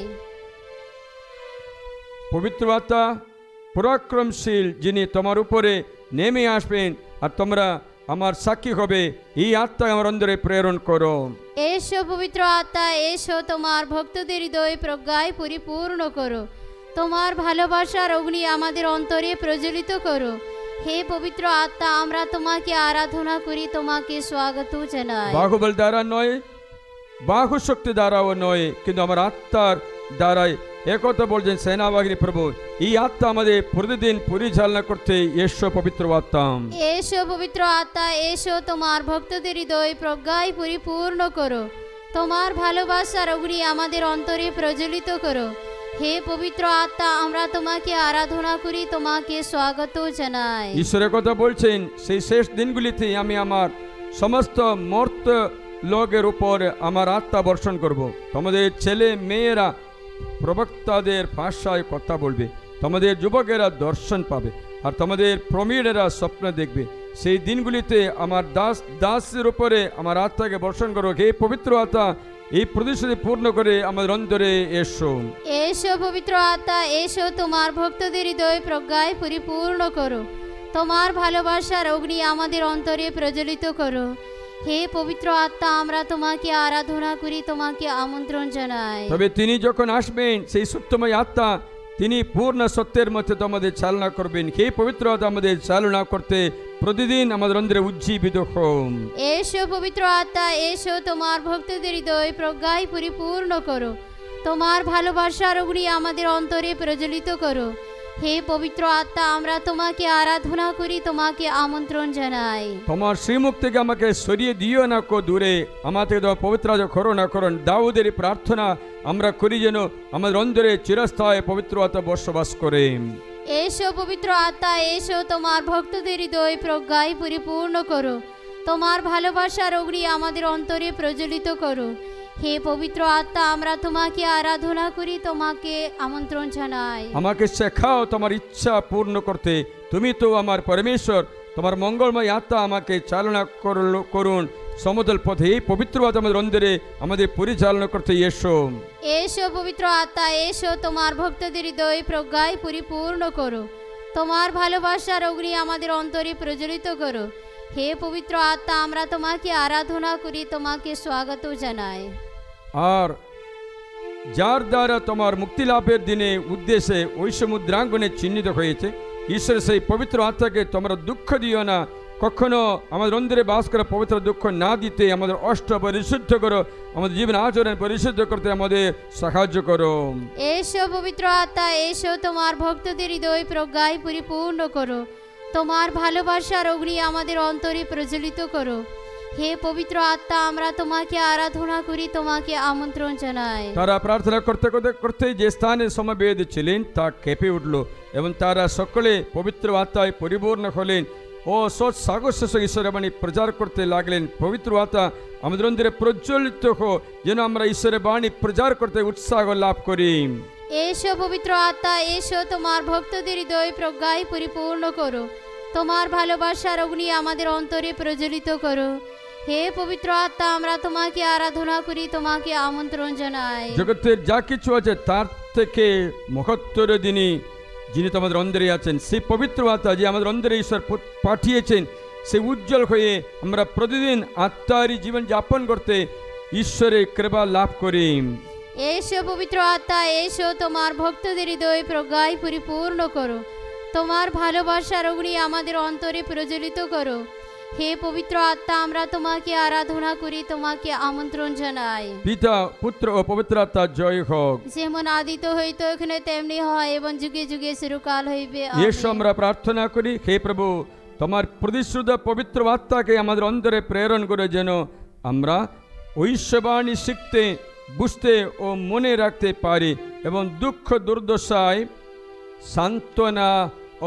পবিত্র আত্মা পরাক্রমশীল, যিনি তোমার উপরে নেমে আসবেন আর তোমরা আমার সাক্ষী হবে, এই আত্মা আমার অন্তরে প্রেরণ করো। এসো পবিত্র আত্মা, এসো তোমার ভক্তদের হৃদয় প্রজ্ঞায় পরিপূর্ণ করো। তোমার ভালোবাসার অগ্নি আমাদের অন্তরে প্রজ্বলিত করো। হে পবিত্র আত্মা, আমরা তোমাকে আরাধনা করি, তোমাকে স্বাগত জানাই। বাহুবল দ্বারা নয়, বাহু শক্তি দ্বারাও নয়, কিন্তু আমার আত্মার দ্বারাই। একথা বলছেন সেনাবাহিনী প্রভু। এই আত্মা আমাদের প্রতিদিন পরিচালনা করতে এসো পবিত্র আত্মা। এসো পবিত্র আত্মা, এসো তোমার ভক্তদের হৃদয় প্রজ্ঞায় পরিপূর্ণ করো। তোমার ভালোবাসার অগ্নি আমাদের অন্তরে প্রজ্বলিত করো। হে পবিত্র আত্মা, আমরা তোমাকে আরাধনা করি, তোমাকে স্বাগত জানাই। ঈশ্বরের কথা বলছেন, সেই শেষ দিনগুলিতে আমি আমার সমস্ত মর্ত লোকের উপর আমার আত্মা বর্ষণ করব। তোমাদের ছেলে মেয়েরা প্রবক্তাদের ভাষায় কথা বলবে, তোমাদের যুবকেরা দর্শন পাবে, আর তোমাদের প্রবীণেরা স্বপ্ন দেখবে। সেই দিনগুলিতে আমার দাসের উপরে আমার আত্মাকে বর্ষণ করো। হে পবিত্র আত্মা, এই প্রতিশ্রুতি পূর্ণ করে আমাদের অন্তরে এসো। এসো পবিত্র আত্মা, এসো তোমার ভক্তদের হৃদয় প্রজ্ঞায় পরিপূর্ণ করো। তোমার ভালোবাসার অগ্নি আমাদের অন্তরে প্রজ্বলিত করো। হে পবিত্র আত্মা, আমরা তোমাকে আরাধনা করি, তোমাকে আমন্ত্রণ জানাই। তবে তিনি যখন আসবেন, সেই সত্যময় আত্মা, তিনি পূর্ণ সত্যের মধ্যে তোমাদের চালনা করবেন। হে পবিত্র আত্মা, আমাদের চালনা করতে প্রতিদিন আমাদের অন্তরে উজ্জীবিত হন। এসো পবিত্র আত্মা, এসো তোমার ভক্তদের হৃদয় প্রজ্ঞায় পরিপূর্ণ করো। তোমার ভালোবাসার অগ্নি আমাদের অন্তরে প্রজ্বলিত করো। হে পবিত্র আত্মা, আমরা তোমাকে আরাধনা করি, তোমাকে আমন্ত্রণ জানাই। তোমার শ্রীমুখ থেকে আমাকে সরিয়ে দিও না কো দূরে, আমাকে পবিত্র করুণা করুন। দাউদের প্রার্থনা আমরা করি যেন আমাদের অন্তরে চিরস্থায়ী পবিত্র আত্মা বসবাস করে। এসো পবিত্র আত্মা, এসো তোমার ভক্তদের হৃদয় প্রজ্ঞায় পরিপূর্ণ করো। তোমার ভালোবাসার অগ্নি আমাদের অন্তরে প্রজ্বলিত করো। হে পবিত্র আত্মা, আমরা তোমাকে আরাধনা করি, তোমাকে আমন্ত্রণ জানাই। আমাকে শেখাও তোমার ইচ্ছা পূর্ণ করতে, তুমি তো আমার পরমেশ্বর। তোমার মঙ্গলময় আত্মা আমাকে চালনা করুন সমতল পথে। এই পবিত্র আত্মা আমাদের অন্তরে আমাদের পরিচালনা করতে এসো। এসো পবিত্র আত্মা, এসো তোমার ভক্তদের হৃদয় প্রজ্ঞায় পরিপূর্ণ করো। তোমার ভালোবাসার অগ্নি আমাদের অন্তরে প্রজ্বলিত করো। হে পবিত্র আত্মা, আমরা তোমাকে আরাধনা করি, তোমাকে স্বাগত জানাই। আর যার দ্বারা তোমার মুক্তি লাভের দিনে উদ্দেশ্যে ওই সমুদ্রাঙ্গনে চিহ্নিত হয়েছে, ঈশ্বর সেই পবিত্র আত্মাকে তোমরা দুঃখ দিও না। কখনো আমাদের অন্তরে বাস করা পবিত্র দুঃখ না দিতে আমাদের অষ্ট পরিশুদ্ধ করো, আমাদের জীবন আচরণ পরিশুদ্ধ করতে আমাদের সাহায্য করো। এসো পবিত্র আত্মা, এসো তোমার ভক্তদের হৃদয় প্রজ্ঞায় পরিপূর্ণ করো। তোমার ভালোবাসার অগ্নি আমাদের অন্তরে প্রজ্বলিত করো। হে পবিত্র আত্মা, আমরা তোমাকে আরাধনা করি, তোমাকে আমন্ত্রণ জানাই। তারা প্রার্থনা করতে করতে করতে যে স্থানে সমবেত ছিলেন তা কেঁপে উঠল এবং তারা সকলে পবিত্র আত্মায় পরিপূর্ণ হলেন ও সৎ সাগর শেষে ঈশ্বরের বাণী প্রচার করতে লাগলেন। পবিত্র আত্মা আমাদের অন্তরে প্রজ্বলিত হোক, যেন আমরা ঈশ্বরের বাণী প্রচার করতে উৎসাহ লাভ করি। এসো পবিত্র আত্মা, এসো, তোমার ভক্তদের হৃদয় প্রজ্ঞায় পরিপূর্ণ করো, তোমার ভালোবাসার অগ্নি আমাদের অন্তরে প্রজ্বলিত করো। হে পবিত্র আত্মা, আমরা তোমাকে আরাধনা করি, তোমাকে আমন্ত্রণ জানাই। জগতের যা কিছু আছে তার থেকে মহত্তর যিনি তোমাদের অন্তরে আছেন, সেই পবিত্র আত্মা যে আমাদের অন্তরে ঈশ্বর পাঠিয়েছেন, সে উজ্জ্বল হয়ে আমরা প্রতিদিন আত্মারই জীবন যাপন করতে ঈশ্বরের কৃপা লাভ করি। এসো পবিত্র আত্মা, এসো, তোমার ভক্তদের হৃদয় প্রজ্ঞায় পরিপূর্ণ করো, তোমার ভালোবাসার অগ্নি আমাদের অন্তরে প্রজ্বলিত করো। হে পবিত্র আত্মা, আমরা তোমাকে আরাধনা করি, তোমাকে আমন্ত্রণ জানাই। পিতা, পুত্র ও পবিত্র আত্মা জয় হোক। যেমন আদিত হইতো, এখানে তেমনি হয় এবং যুগে যুগে চিরকাল হইবে। এসো আমরা প্রার্থনা করি। হে প্রভু, তোমার প্রতিশ্রুত পবিত্র আত্মাকে আমাদের অন্তরে প্রেরণ করে যেন আমরা ঐশ্ববাণী শিখতে, বুঝতে ও মনে রাখতে পারি এবং দুঃখ দুর্দশায় সান্ত্বনা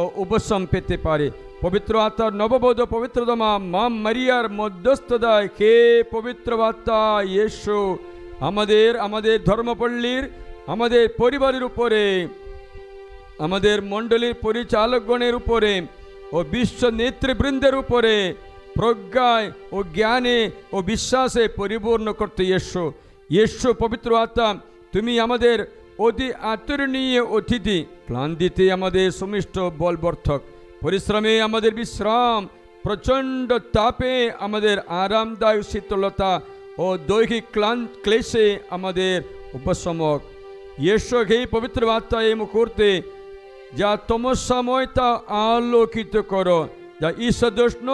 ও উপশম পেতে পারে। পবিত্র আত্মার নববোধ পবিত্রতমা মা মারিয়ার মধ্যস্থতায় হে পবিত্র আত্মা এসো আমাদের ধর্মপল্লীর, আমাদের পরিবারের উপরে, আমাদের মণ্ডলীর পরিচালকগণের উপরে ও বিশ্ব নেতৃবৃন্দের উপরে প্রজ্ঞায় ও জ্ঞানে ও বিশ্বাসে পরিপূর্ণ করতে এসো। এসো পবিত্র আত্মা, তুমি আমাদের অতি আদরণীয় অতিথি, ক্লান্তিতে আমাদের সুমিষ্ট বলবর্ধক, পরিশ্রমে আমাদের বিশ্রাম, প্রচণ্ড তাপে আমাদের আরামদায়ক শীতলতা ও দৈহিক ক্লেশে আমাদের উপশমক। এসো হে পবিত্র আত্মা, এই মুহূর্তে যা তমস্যাময় তা আলোকিত করো, যা ঈর্ষাদুষ্ণ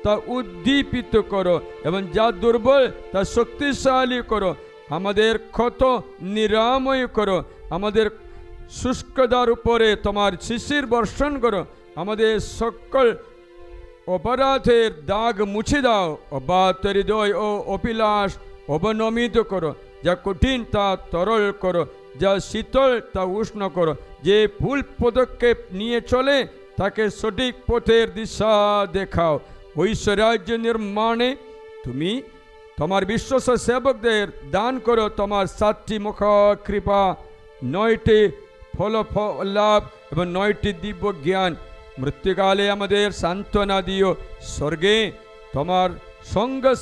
তা উদ্দীপিত করো এবং যা দুর্বল তা শক্তিশালী করো। আমাদের ক্ষত নিরাময় করো, আমাদের শুষ্কতার উপরে তোমার শিশির বর্ষণ করো, আমাদের সকল অপরাধের দাগ মুছে দাও, অবাধ হৃদয় ও অভিলাষ অবনমিত করো, যা কঠিন তা তরল করো, যা শীতল তা উষ্ণ করো, যে ভুল পদক্ষেপ নিয়ে চলে তাকে সঠিক পথের দিশা দেখাও। ঐশ্বরাজ্য নির্মাণে তুমি তোমার বিশ্বস্ত সেবকদের দান করো তোমার 7টি মুখ কৃপা, 9টি ফললাভ এবং 9টি দিব্য জ্ঞান। মৃত্যুকালে আমাদের সান্ত্বনা দিও, স্বর্গে তোমার সঙ্গে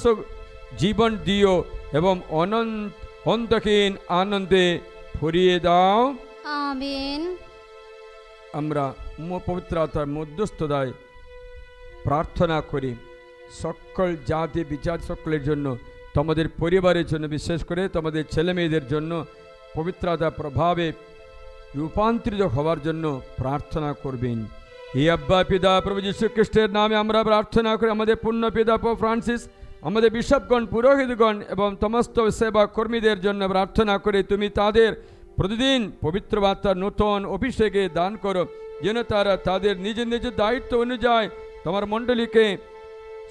জীবন দিও এবং অন্তহীন আনন্দে ভরিয়ে দাও। আমিন। আমরা পবিত্র আত্মার মধ্যস্থতায় প্রার্থনা করি সকল জাতি বিচার সকলের জন্য, তোমাদের পরিবারের জন্য, বিশেষ করে তোমাদের ছেলে মেয়েদের জন্য পবিত্র আত্মার প্রভাবে রূপান্তরিত হওয়ার জন্য প্রার্থনা করবেন। এই আব্বা পিতা প্রভু যীশু খ্রিস্টের নামে আমরা প্রার্থনা করি। আমাদের পূর্ণ পিতা পোপ ফ্রান্সিস, আমাদের বিশপগণ, পুরোহিতগণ এবং সমস্ত সেবা কর্মীদের জন্য প্রার্থনা করে তুমি তাদের প্রতিদিন পবিত্র আত্মার নূতন অভিষেকে দান করো, যেন তারা তাদের নিজ নিজ দায়িত্ব অনুযায়ী তোমার মণ্ডলীকে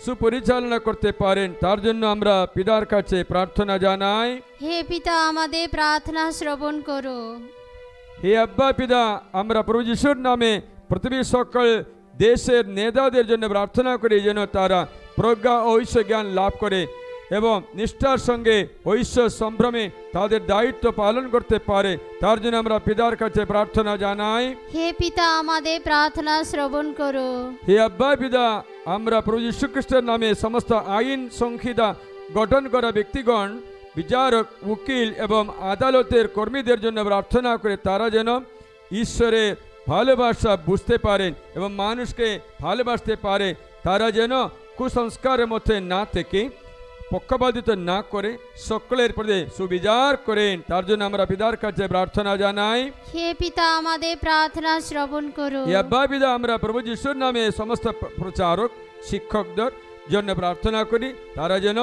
সুপরিচালনা করতে পারেন। তার জন্য আমরা পিতার কাছে প্রার্থনা জানাই। হে পিতা, আমাদের প্রার্থনা শ্রবণ করো। হে আব্বা পিতা, আমরা প্রভু যিশুর নামে পৃথিবীর সকল দেশের নেতাদের জন্য প্রার্থনা করি, যেন তারা প্রজ্ঞা ও ঐশ্বর জ্ঞান লাভ করে এবং নিষ্ঠার সঙ্গে ঐশ্বর সম্ভ্রমে তাদের দায়িত্ব পালন করতে পারে। তার জন্য আমরা পিতার কাছে প্রার্থনা জানাই। হে পিতা, আমাদের প্রার্থনা শ্রবণ করো। হে আব্বা পিতা, আমরা প্রভু যীশু খ্রিস্টের নামে সমস্ত আইন সংহিতা গঠন করা ব্যক্তিগণ, বিচারক, উকিল এবং আদালতের কর্মীদের জন্য প্রার্থনা করে তারা যেন ঈশ্বরের ভালোবাসা বুঝতে পারেন এবং মানুষকে ভালোবাসতে পারে। তারা যেন কুসংস্কারের মধ্যে না থেকে পক্ষপাতিত না করে সকলের প্রতি সুবিচার করেন। তার জন্য আমরা পিতার কাছে প্রার্থনা জানাই। হে পিতা, আমাদের প্রার্থনা শ্রবণ করো। হে আব্বা পিতা, আমরা প্রভু যিশুর নামে সমস্ত প্রচারক, শিক্ষকদের জন্য প্রার্থনা করি। তারা যেন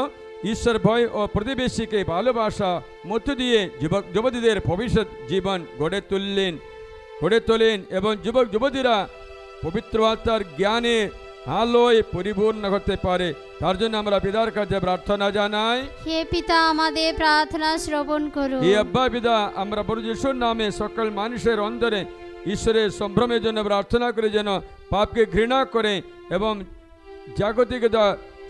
ঈশ্বর ভয় ও প্রতিবেশীকে ভালোবাসা মধ্য দিয়ে যুবক যুবতীদের ভবিষ্যৎ জীবন গড়ে তোলেন এবং যুবক যুবতীরা পবিত্র আত্মার জ্ঞানে আলোয় পরিপূর্ণ হতে পারে। তার জন্য আমরা পিতার কাছে প্রার্থনা জানাই। হে পিতা, আমাদের প্রার্থনা শ্রবণ করো। হে আব্বা পিতা, আমরা প্রভু যিশুর নামে সকল মানুষের অন্তরে ঈশ্বরের সম্ভ্রমের জন্য প্রার্থনা করে, যেন পাপকে ঘৃণা করে এবং জাগতিকতা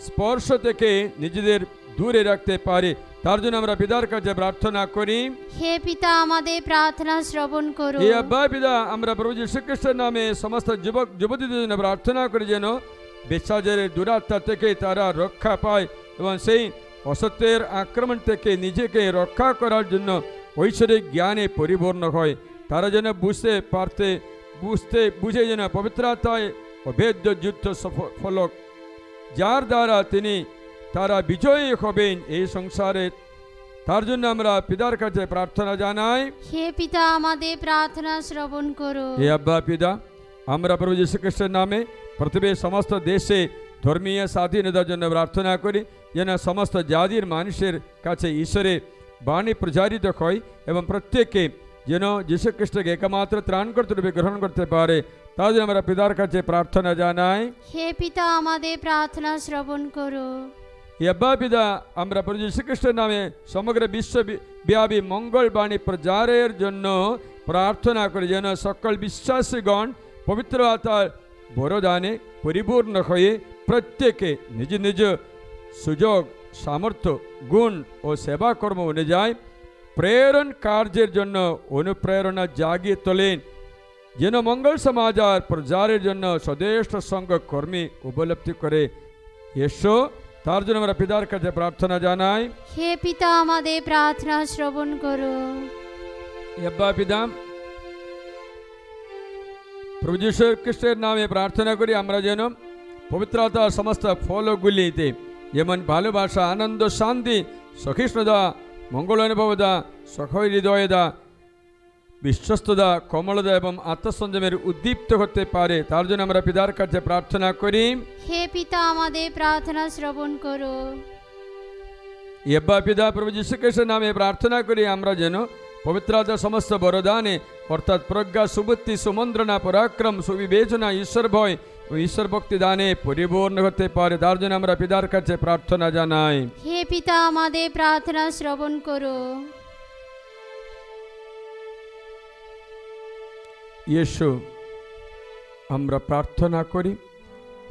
স্পর্শ থেকে নিজেদের দূরে রাখতে পারে। তার জন্য আমরা পিতার কাছে প্রার্থনা করি। হে পিতা, আমাদের প্রার্থনা শ্রবণ করো। হে আব্বা পিতা, আমরা প্রভু যীশু খ্রিস্টের নামে সমস্ত যুবক যুবতীদের জন্য প্রার্থনা করি, যেন বেশ্যাচারের দুরাত্মা থেকে তারা রক্ষা পায় এবং সেই অসত্যের আক্রমণ থেকে নিজেকে রক্ষা করার জন্য ঐশ্বরিক জ্ঞানে পরিপূর্ণ হয়। তারা যেন বুঝে যেন পবিত্র আত্মায় অভেদ্য যুদ্ধ ফলক, যার দ্বারা তারা বিজয়ী হবেন এই সংসারে। তার জন্য আমরা পিতার কাছে প্রার্থনা জানাই। হে পিতা, আমাদের প্রার্থনা শ্রবণ করো। হে আব্বা পিতা, আমরা প্রভু যীশু খ্রিস্টের নামে পৃথিবীর সমস্ত দেশে ধর্মীয় স্বাধীনতার জন্য প্রার্থনা করি, যেন সমস্ত জাতির মানুষের কাছে ঈশ্বরের বাণী প্রচারিত হয় এবং প্রত্যেকে যেন যীশু খ্রিস্টকে একমাত্র ত্রাণকর্তা রূপে গ্রহণ করতে পারে। তার জন্য আমরা পিতার কাছে প্রার্থনা জানাই। হে পিতা, আমাদের প্রার্থনা শ্রবণ করো। হে আব্বা পিতা, আমরা প্রভু যীশু খ্রিস্টের নামে সমগ্র বিশ্বব্যাপী মঙ্গল বাণী প্রচারের জন্য প্রার্থনা করি, যেন সকল বিশ্বাসীগণ পবিত্র আত্মার বরদানে পরিপূর্ণ হয়ে প্রত্যেকে নিজ নিজ সুযোগ, সামর্থ্য, গুণ ও সেবাকর্ম অনুযায়ী প্রেরণ কার্যের জন্য অনুপ্রেরণা জাগিয়ে তোলেন, যেন মঙ্গল সমাচার প্রচারের জন্য সদেষ্ট সংখ্যক কর্মী উপলব্ধি করে। এসো, তার জন্য আমরা পিতার কাছে প্রার্থনা জানাই। হে পিতা, আমাদের প্রার্থনা শ্রবণ করো। আব্বা পিতা, প্রভু যীশু খ্রিস্টের নামে প্রার্থনা করি, আমরা যেন পবিত্র আত্মার সমস্ত ফলগুলিতে, যেমন ভালোবাসা, আনন্দ, শান্তি, সহিষ্ণুতা, মঙ্গল অনুভবতা, সখয় হৃদয়তা, বিশ্বস্ততা, কমলতা এবং আত্মসংযমের উদ্দীপ্ত করতে পারে। তার জন্য আমরা পিতার কাছে প্রার্থনা করি। হে পিতা, আমাদের প্রার্থনা শ্রবণ করো। আব্বা পিতা, প্রভু যীশু খ্রিস্টের নামে প্রার্থনা করি, আমরা যেন পবিত্র আত্মার সমস্ত বরদানে, অর্থাৎ প্রজ্ঞা, সুবুদ্ধি, সুমন্ত্রণা, পরাক্রম, সুবিবেচনা, ঈশ্বর ভয় ও ঈশ্বর ভক্তি দানে পরিপূর্ণ হতে পারে। তার জন্য আমরা পিতার কাছে প্রার্থনা জানাই। হে পিতা, আমাদের প্রার্থনা শ্রবণ করো। ইয়েশু, আমরা প্রার্থনা করি,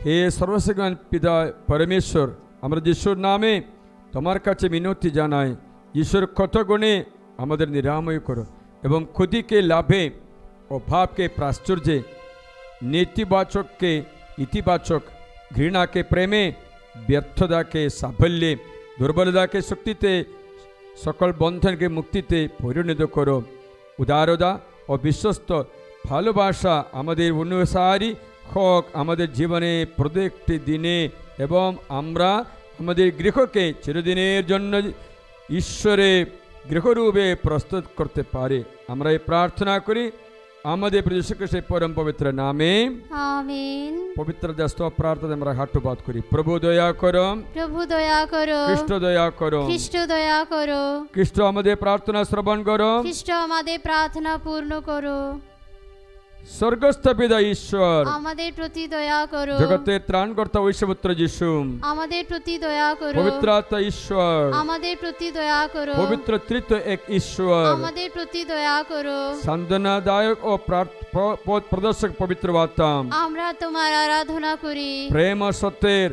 হে সর্বশক্তিমান পিতা পরমেশ্বর, আমরা যিশুর নামে তোমার কাছে মিনতি জানাই। যিশুর ক্ষতগুণে আমাদের নিরাময় করো এবং ক্ষতিকে লাভে, অভাবকে প্রাচুর্যে, নেতিবাচককে ইতিবাচক, ঘৃণাকে প্রেমে, ব্যর্থতাকে সাফল্যে, দুর্বলতাকে শক্তিতে, সকল বন্ধনকে মুক্তিতে পরিণত করো। উদারতা ও বিশ্বস্ত ভালোবাসা আমাদের অনুসারী হোক আমাদের জীবনে প্রত্যেকটি দিনে, এবং আমরা আমাদের গৃহকে চিরদিনের জন্য ঈশ্বরে গৃহরূপে প্রস্তুত করতে পারে। আমরা এই প্রার্থনা করি আমাদের প্রভু যীশু খ্রিস্টের পরম পবিত্র নামে, আমেন। পবিত্র স্তব প্রার্থনা আমরা হাট্টপাত করি। প্রভু দয়া করো, প্রভু দয়া করো। খ্রিস্ট দয়া করো, খ্রিস্ট দয়া করো। খ্রিস্ট আমাদের প্রার্থনা শ্রবণ করো। খ্রিস্ট আমাদের প্রার্থনা পূর্ণ করো। স্বর্গস্থ পিতা ঈশ্বর, আমাদের প্রতি দয়া করো। জগতের ত্রাণকর্তা ঐশ্বপুত্র যিশু, আমাদের প্রতি দয়া করো। পবিত্র আত্মা ঈশ্বর, আমাদের প্রতি দয়া করো। পবিত্র তৃতীয় এক ঈশ্বর, আমাদের প্রতি দয়া করো। সান্ত্বনাদায়ক ও পথ প্রদর্শক পবিত্র আত্মা, আমরা তোমার আরাধনা করি। প্রেম ও সত্যের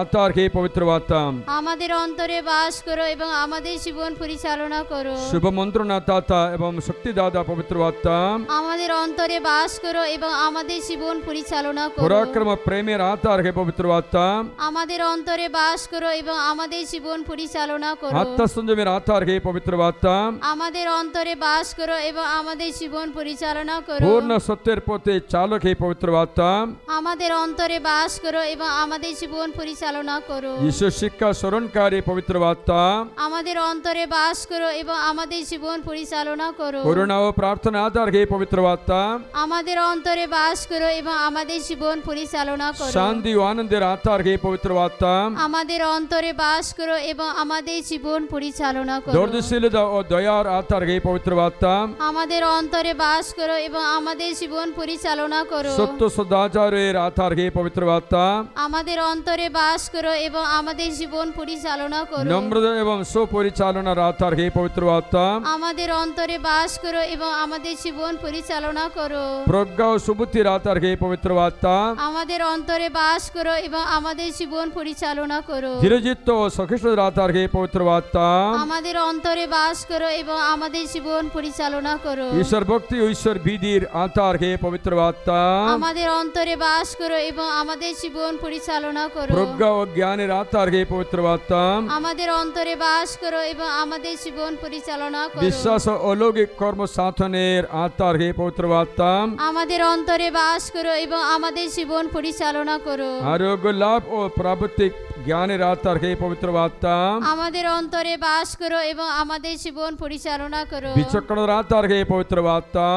আত্মার হে পবিত্র আত্মা, আমাদের অন্তরে বাস করো এবং আমাদের জীবন পরিচালনা করো। শুভ মন্ত্রণা দাতা এবং শক্তিদাতা পবিত্র আত্মা, আমাদের অন্তরে বাস করো এবং আমাদের জীবন পরিচালনা করো। পরাক্রম প্রেমের আত্মার হে পবিত্র আত্মা, আমাদের অন্তরে বাস করো এবং আমাদের জীবন পরিচালনা করো। আত্মসংযমের আত্মার হে পবিত্র আত্মা, আমাদের অন্তরে বাস করো এবং আমাদের জীবন পরিচালনা করো। পূর্ণ সত্যের পথে চালক হে পবিত্র আত্মা, আমাদের অন্তরে বাস করো এবং আমাদের জীবন পরিচালনা পরিচালনা করো। ঈশ্বর শিক্ষা স্মরণকারী পবিত্র আত্মা আমাদের অন্তরে বাস করো এবং আমাদের জীবন পরিচালনা করো। করুণা ও প্রার্থনা আধার হে পবিত্র আত্মা আমাদের অন্তরে বাস করো এবং আমাদের জীবন পরিচালনা করো। শান্তি ও আনন্দের আধার হে পবিত্র আত্মা আমাদের অন্তরে বাস করো এবং আমাদের জীবন পরিচালনা করো। ধৈর্যশীলতা ও দয়ার আধার হে পবিত্র আত্মা আমাদের অন্তরে বাস করো এবং আমাদের জীবন পরিচালনা করো। সত্য সদাচারের আধার হে পবিত্র আত্মা আমাদের অন্তরে বাস করো এবং আমাদের জীবন পরিচালনা করো। নম্রতা এবং সুপরিচালনার আধার হে পবিত্র আত্মা আমাদের অন্তরে বাস করো এবং আমাদের জীবন পরিচালনা করো। প্রজ্ঞা ও সুবুদ্ধির আধার হে পবিত্র আত্মা আমাদের অন্তরে বাস করো এবং আমাদের জীবন পরিচালনা করো। ধীরজিত্ত ও সহিষ্ণুতার আধার হে পবিত্র আত্মা আমাদের অন্তরে বাস করো এবং আমাদের জীবন পরিচালনা করো। ঈশ্বর ভক্তি ও ঈশ্বর বিধির আধার হে পবিত্র আত্মা আমাদের অন্তরে বাস করো এবং আমাদের জীবন পরিচালনা করো। প্রজ্ঞা ও জ্ঞানের আধার হে পবিত্র আত্মা আমাদের অন্তরে বাস করো এবং আমাদের জীবন পরিচালনা করো। বিশ্বাস ও অলৌকিক কর্ম সাধনের আধার হে পবিত্র আত্মা আমাদের অন্তরে বাস করো এবং আমাদের জীবন পরিচালনা করো। আরোগ্য লাভ ও প্রাবৃত্তিক জ্ঞানের আধার হে পবিত্র আত্মা আমাদের অন্তরে বাস করো এবং আমাদের জীবন পরিচালনা করো। বিচক্ষণতার আধার হে পবিত্র আত্মা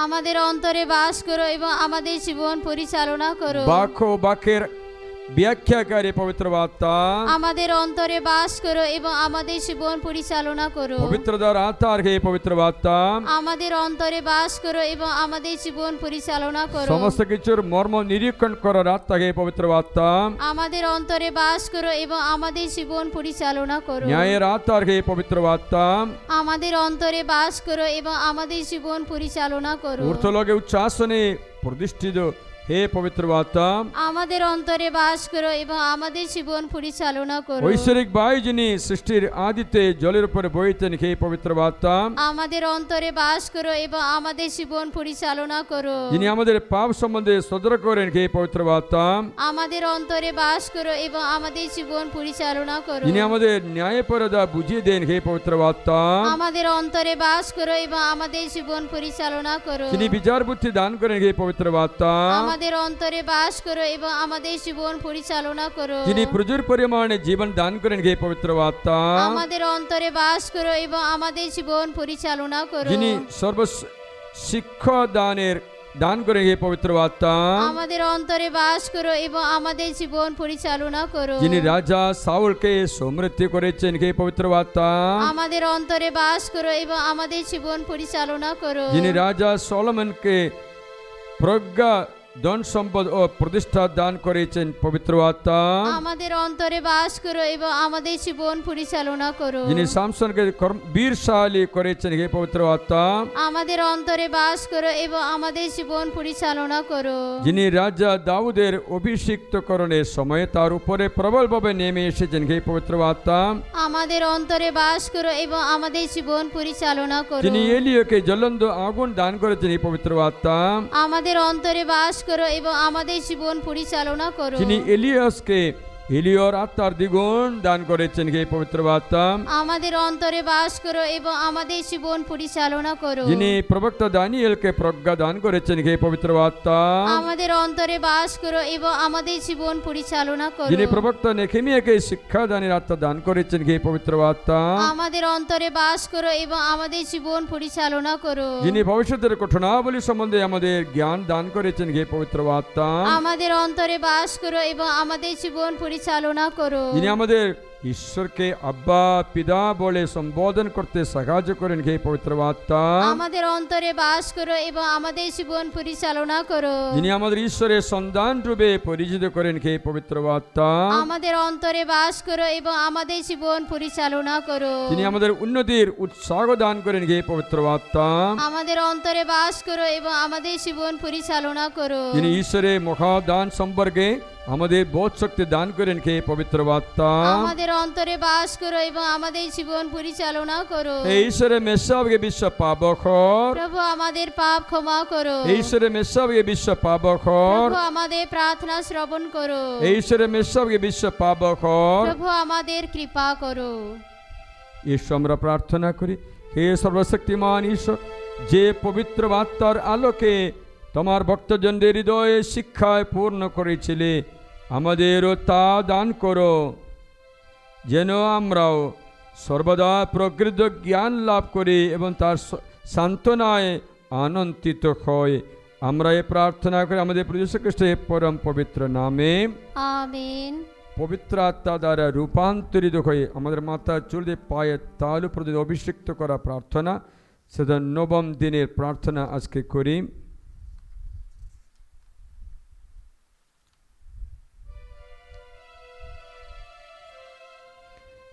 আমাদের অন্তরে বাস করো এবং আমাদের জীবন পরিচালনা করো। বাক্য ও বাক্যের ব্যাখ্যাকারী পবিত্র আত্মা আমাদের অন্তরে বাস করো এবং আমাদের জীবন পরিচালনা করো। পবিত্রতার আধার হে পবিত্র আত্মা আমাদের অন্তরে বাস করো এবং আমাদের জীবন পরিচালনা করো। সমস্ত কিছুর মর্ম নিরীক্ষণ করার আত্মা হে পবিত্র আত্মা আমাদের অন্তরে বাস করো এবং আমাদের জীবন পরিচালনা করো। ন্যায়ের আধার হে পবিত্র আত্মা আমাদের অন্তরে বাস করো এবং আমাদের জীবন পরিচালনা করো। ঊর্ধ্বলোকে উচ্চ আসনে প্রতিষ্ঠিত হে পবিত্র আত্মা আমাদের অন্তরে বাস করো এবং আমাদের জীবন পরিচালনা করো। ঐশ্বরিক বায়ু যিনি সৃষ্টির আদিতে জলের উপরে বইতেন হে পবিত্র আত্মা আমাদের অন্তরে বাস করো এবং আমাদের জীবন পরিচালনা করো। যিনি আমাদের পাপ সম্বন্ধে সদর করেন হে পবিত্র আত্মা আমাদের অন্তরে বাস করো এবং আমাদের জীবন পরিচালনা করো। যিনি আমাদের ন্যায় পরদা বুঝিয়ে দেন হে পবিত্র আত্মা আমাদের অন্তরে বাস করো এবং আমাদের জীবন পরিচালনা করো। যিনি বিচার বুদ্ধি দান করেন হে পবিত্র আত্মা আমাদের অন্তরে বাস করো এবং আমাদের জীবন পরিচালনা করো। যিনি প্রচুর পরিমাণে জীবন দান করেন হে পবিত্র আত্মা আমাদের অন্তরে বাস করো এবং আমাদের জীবন পরিচালনা করো। যিনি সর্ব শিক্ষা দানের দান করেন হে পবিত্র আত্মা আমাদের অন্তরে বাস করো এবং আমাদের জীবন পরিচালনা করো। যিনি রাজা সাউলকে সমৃদ্ধি করেছেন হে পবিত্র আত্মা আমাদের অন্তরে বাস করো এবং আমাদের জীবন পরিচালনা করো। যিনি রাজা সলোমনকে প্রজ্ঞা ধন সম্পদ ও প্রতিষ্ঠা দান করেছেন পবিত্র আত্মা আমাদের অন্তরে বাস করো এবং আমাদের জীবন পরিচালনা করো। যিনি শামসনকে বীরশালী করেছেন হে পবিত্র আত্মা আমাদের অন্তরে বাস করো এবং আমাদের জীবন পরিচালনা করো। যিনি রাজা দাউদের অভিষিক্তকরণের সময় তার উপরে প্রবলভাবে নেমে এসেছেন হে পবিত্র আত্মা আমাদের অন্তরে বাস করো এবং আমাদের জীবন পরিচালনা করো। যিনি এলিয়াকে জ্বলন্ত আগুন দান করেছেন হে পবিত্র আত্মা আমাদের অন্তরে বাস করো এবং আমাদের জীবন পরিচালনা করো। যিনি এলিয়াসকে এলিয়র আত্মার দ্বিগুণ দান করেছেন হে পবিত্র আত্মা আমাদের অন্তরে বাস করো এবং আমাদের জীবন পরিচালনা করো। যিনি প্রবক্তা দানিয়েলকে প্রজ্ঞা দান করেছেন হে পবিত্র আত্মা আমাদের অন্তরে বাস করো এবং আমাদের জীবন পরিচালনা করো। যিনি প্রবক্তা নেহেমিয়াকে শিক্ষা দানের আত্মা দান করেছেন হে পবিত্র আত্মা আমাদের অন্তরে বাস করো এবং আমাদের জীবন পরিচালনা করো। যিনি ভবিষ্যতের ঘটনাবলী সম্বন্ধে আমাদের জ্ঞান দান করেছেন হে পবিত্র আত্মা আমাদের অন্তরে বাস করো এবং আমাদের জীবন পরিচালনা করো। যিনি আমাদের ঈশ্বরকে আব্বা পিতা বলে সম্বোধন করতে সাহায্য করেন হে পবিত্র আত্মা আমাদের অন্তরে বাস করো এবং আমাদের জীবন পরিচালনা করো। যিনি আমাদের ঈশ্বরের সন্তান রূপে পরিচিত করেন হে পবিত্র আত্মা আমাদের অন্তরে বাস করো এবং আমাদের জীবন পরিচালনা করো। যিনি আমাদের উন্নতির উৎসাহ দান করেন হে পবিত্র আত্মা আমাদের অন্তরে বাস করো এবং আমাদের জীবন পরিচালনা করো। যিনি ঈশ্বরের মহাদান সম্পর্কে আমাদের বোধ শক্তি দান করেন হে পবিত্র আত্মা আমাদের অন্তরে বাস করো এবং আমাদের জীবন পরিচালনা করো। হে ঈশ্বরের মেষাবকে বিশ্ব পাবখর প্রভু আমাদের পাপ ক্ষমা করো। হে ঈশ্বরের মেষাবকে বিশ্ব পাবখর প্রভু আমাদের প্রার্থনা শ্রবণ করো। হে ঈশ্বরের মেষাবকে বিশ্ব পাবখর প্রভু আমাদের কৃপা করো। ঈশ্বর আমরা প্রার্থনা করি হে সর্বশক্তিমান ঈশ্বর যে পবিত্র আত্মার আলোকে তোমার ভক্তজনদের হৃদয়ে শিক্ষায় পূর্ণ করেছিলে আমাদেরও তা দান করো, যেন আমরাও সর্বদা প্রকৃত জ্ঞান লাভ করি এবং তার সান্ত্বনায় আনন্দিত হই। আমরা এই প্রার্থনা করি আমাদের প্রভু যীশু খ্রিস্টের পরম পবিত্র নামে, আমেন। পবিত্র আত্মা দ্বারা রূপান্তরিত হয়ে আমাদের মাথা চুল দিয়ে পায়ে তালু প্রতি অভিষিক্ত করা প্রার্থনা, সেটা নবম দিনের প্রার্থনা আজকে করি।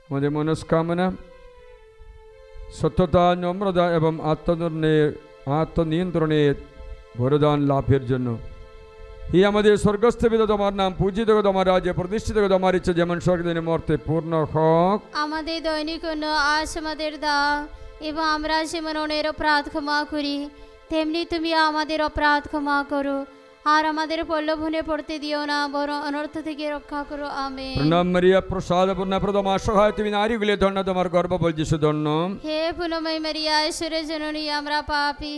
আমাদের মনস্কামনা সত্যতা, নম্রতা এবং আত্মনিয়ন্ত্রণের বরদান লাভের জন্য। হি আমাদের স্বর্গস্থ পিতা, তোমার নাম পূজিত হোক, তোমার রাজ্য প্রতিষ্ঠিত হোক, তোমার ইচ্ছা যেমন স্বর্গদিনে মর্তে পূর্ণ হোক। আমাদের দৈনিক আজ আমাদের দাও, এবং আমরা যেমন অন্যের অপরাধ ক্ষমা করি, তেমনি তুমি আমাদের অপরাধ ক্ষমা করো। আর আমাদের প্রলোভনে পড়তে দিও না, বরং অনর্থ থেকে রক্ষা করো। আমেন। প্রণাম মারিয়া, প্রসাদ পূর্ণ প্রথমা সহায় তুমি নারীগুলি ধন্য, তোমার গর্ভফল যিশু ধন্য। হে পুণ্যময়ী মারিয়া, ঈশ্বরের জননী, আমরা পাপী,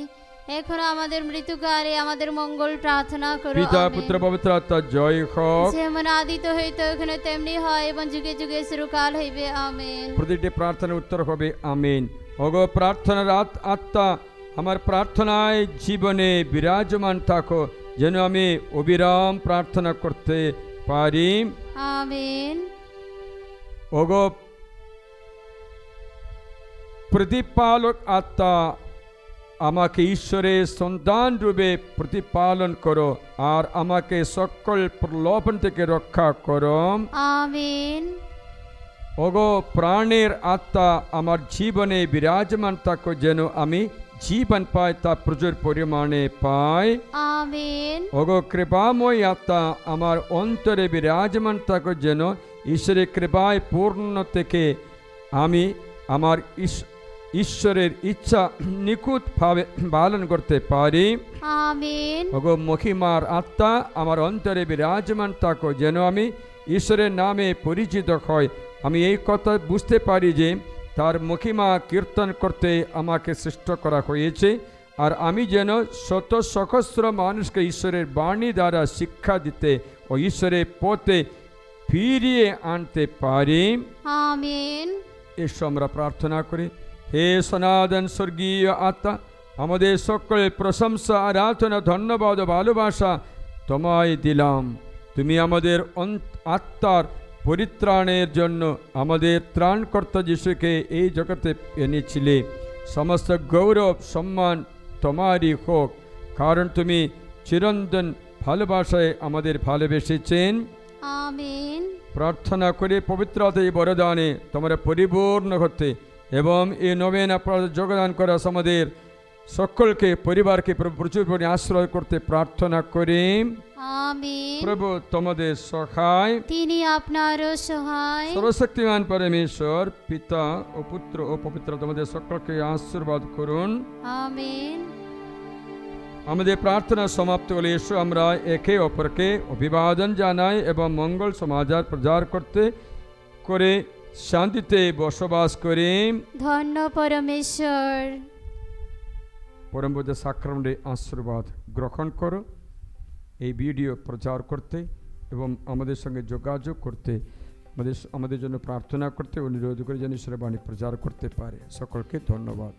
এখন আমাদের মৃত্যুকালে আমাদের মঙ্গল প্রার্থনা করো। পিতা, আমেন। পুত্র, পবিত্র আত্মা জয় হোক। যেমন আদিত হইতো, এখানে তেমনি হয়, এবং যুগে যুগে চিরকাল হইবে। আমেন। প্রতিটি প্রার্থনার উত্তর হবে আমিন। ওগো প্রার্থনার আত্মা, আমার প্রার্থনায় জীবনে বিরাজমান থাকো, যেন আমি অবিরাম প্রার্থনা করতে পারি। আমেন। ওগো প্রতিপালক আত্মা, আমাকে ঈশ্বরের সন্তান রূপে প্রতিপালন করো, আর আমাকে সকল প্রলোভন থেকে রক্ষা করো। আমেন। ওগো প্রাণের আত্মা, আমার জীবনে বিরাজমান থাকো, যেন আমি জীবন পাই, তা প্রচুর পরিমাণে পাই। আমেন। ওগো কৃপাময় আত্মা, আমার অন্তরে বিরাজমান থাকো, যেন ঈশ্বরের কৃপায় পূর্ণ থেকে আমি আমার ঈশ্বরের ইচ্ছা নিখুঁতভাবে পালন করতে পারি। আমেন। ওগো মহিমার আত্মা, আমার অন্তরে বিরাজমান থাকো, যেন আমি ঈশ্বরের নামে পরিচিত হই। আমি এই কথা বুঝতে পারি যে তার মহিমা কীর্তন করতে আমাকে সৃষ্ট করা হয়েছে, আর আমি যেন শত সহস্র মানুষকে ঈশ্বরের বাণী দ্বারা শিক্ষা দিতে ও ঈশ্বরের পথে ফিরিয়ে আনতে পারি। আমেন। এসো আমরা প্রার্থনা করি। হে সনাতন স্বর্গীয় আত্মা, আমাদের সকলের প্রশংসা, আরাধনা, ধন্যবাদ ও ভালোবাসা তোমায় দিলাম। তুমি আমাদের আত্মার পরিত্রাণের জন্য আমাদের ত্রাণকর্তা যিশুকে এই জগতে এনেছিলে। সমস্ত গৌরব সম্মান তোমারই হোক, কারণ তুমি চিরন্তন ভালোবাসায় আমাদের ভালোবেসেছেন। আমেন। প্রার্থনা করে পবিত্রতা এই বরদানে তোমরা পরিপূর্ণ হতে এবং এই নবেন আপনার যোগদান করা আমাদের সকলকে, পরিবারকে প্রচুর পরিমাণে আশ্রয় করতে প্রার্থনা করি। আমেন। প্রভু তোমাদের সহায়, তিনি আপনারও সহায়। সর্বশক্তিমান পরমেশ্বর পিতা ও পুত্র ও পবিত্র তোমাদের সকলকে আশীর্বাদ করুন। আমেন। আমাদের প্রার্থনা সমাপ্ত হলে এসো আমরা একে অপরকে অভিবাদন জানাই এবং মঙ্গল সমাচার প্রচার করতে করে শান্তিতে বসবাস করি। ধন্য পরমেশ্বর। পরমপূজ্য সাক্রামেন্টের আশীর্বাদ গ্রহণ করো। এই ভিডিও প্রচার করতে এবং আমাদের সঙ্গে যোগাযোগ করতে, আমাদের জন্য প্রার্থনা করতে অনুরোধ করে যেন ঈশ্বরের বাণী প্রচার করতে পারে। সকলকে ধন্যবাদ।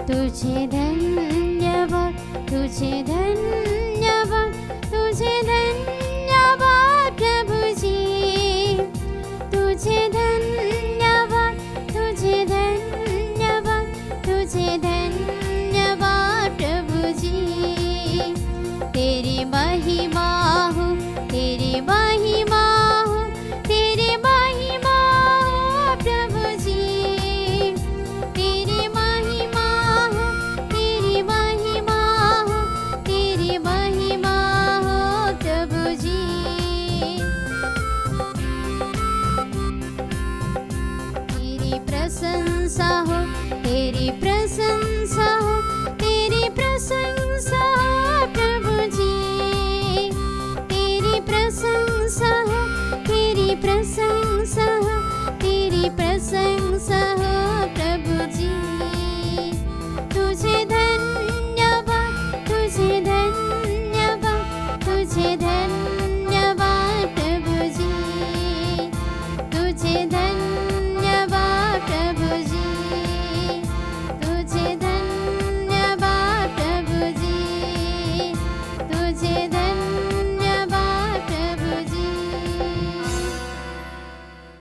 तुझे धन्यवाद, तुझे धन्यवाद, तुझे धन्यवाद प्रभु जी। तुझे धन्यवाद, तुझे धन्यवाद, तुझे धन्यवाद प्रभु जी। तेरी महिमा हो, तेरी महिमा हो, तेरी महिमा हो प्रभु जी। तेरी महिमा हो, तेरी महिमा हो, तेरी महिमा हो प्रभु जी। तेरी प्रशंसा हो, तेरी प्रशंसा हो, तेरी प्रशंसा हो प्रभु जी। हो तेरी प्रशंसा हो प्रभु जी। तुझे धन्यवाद, तुझे धन्यवाद, तुझे धन्यवाद प्रभु जी, तुझे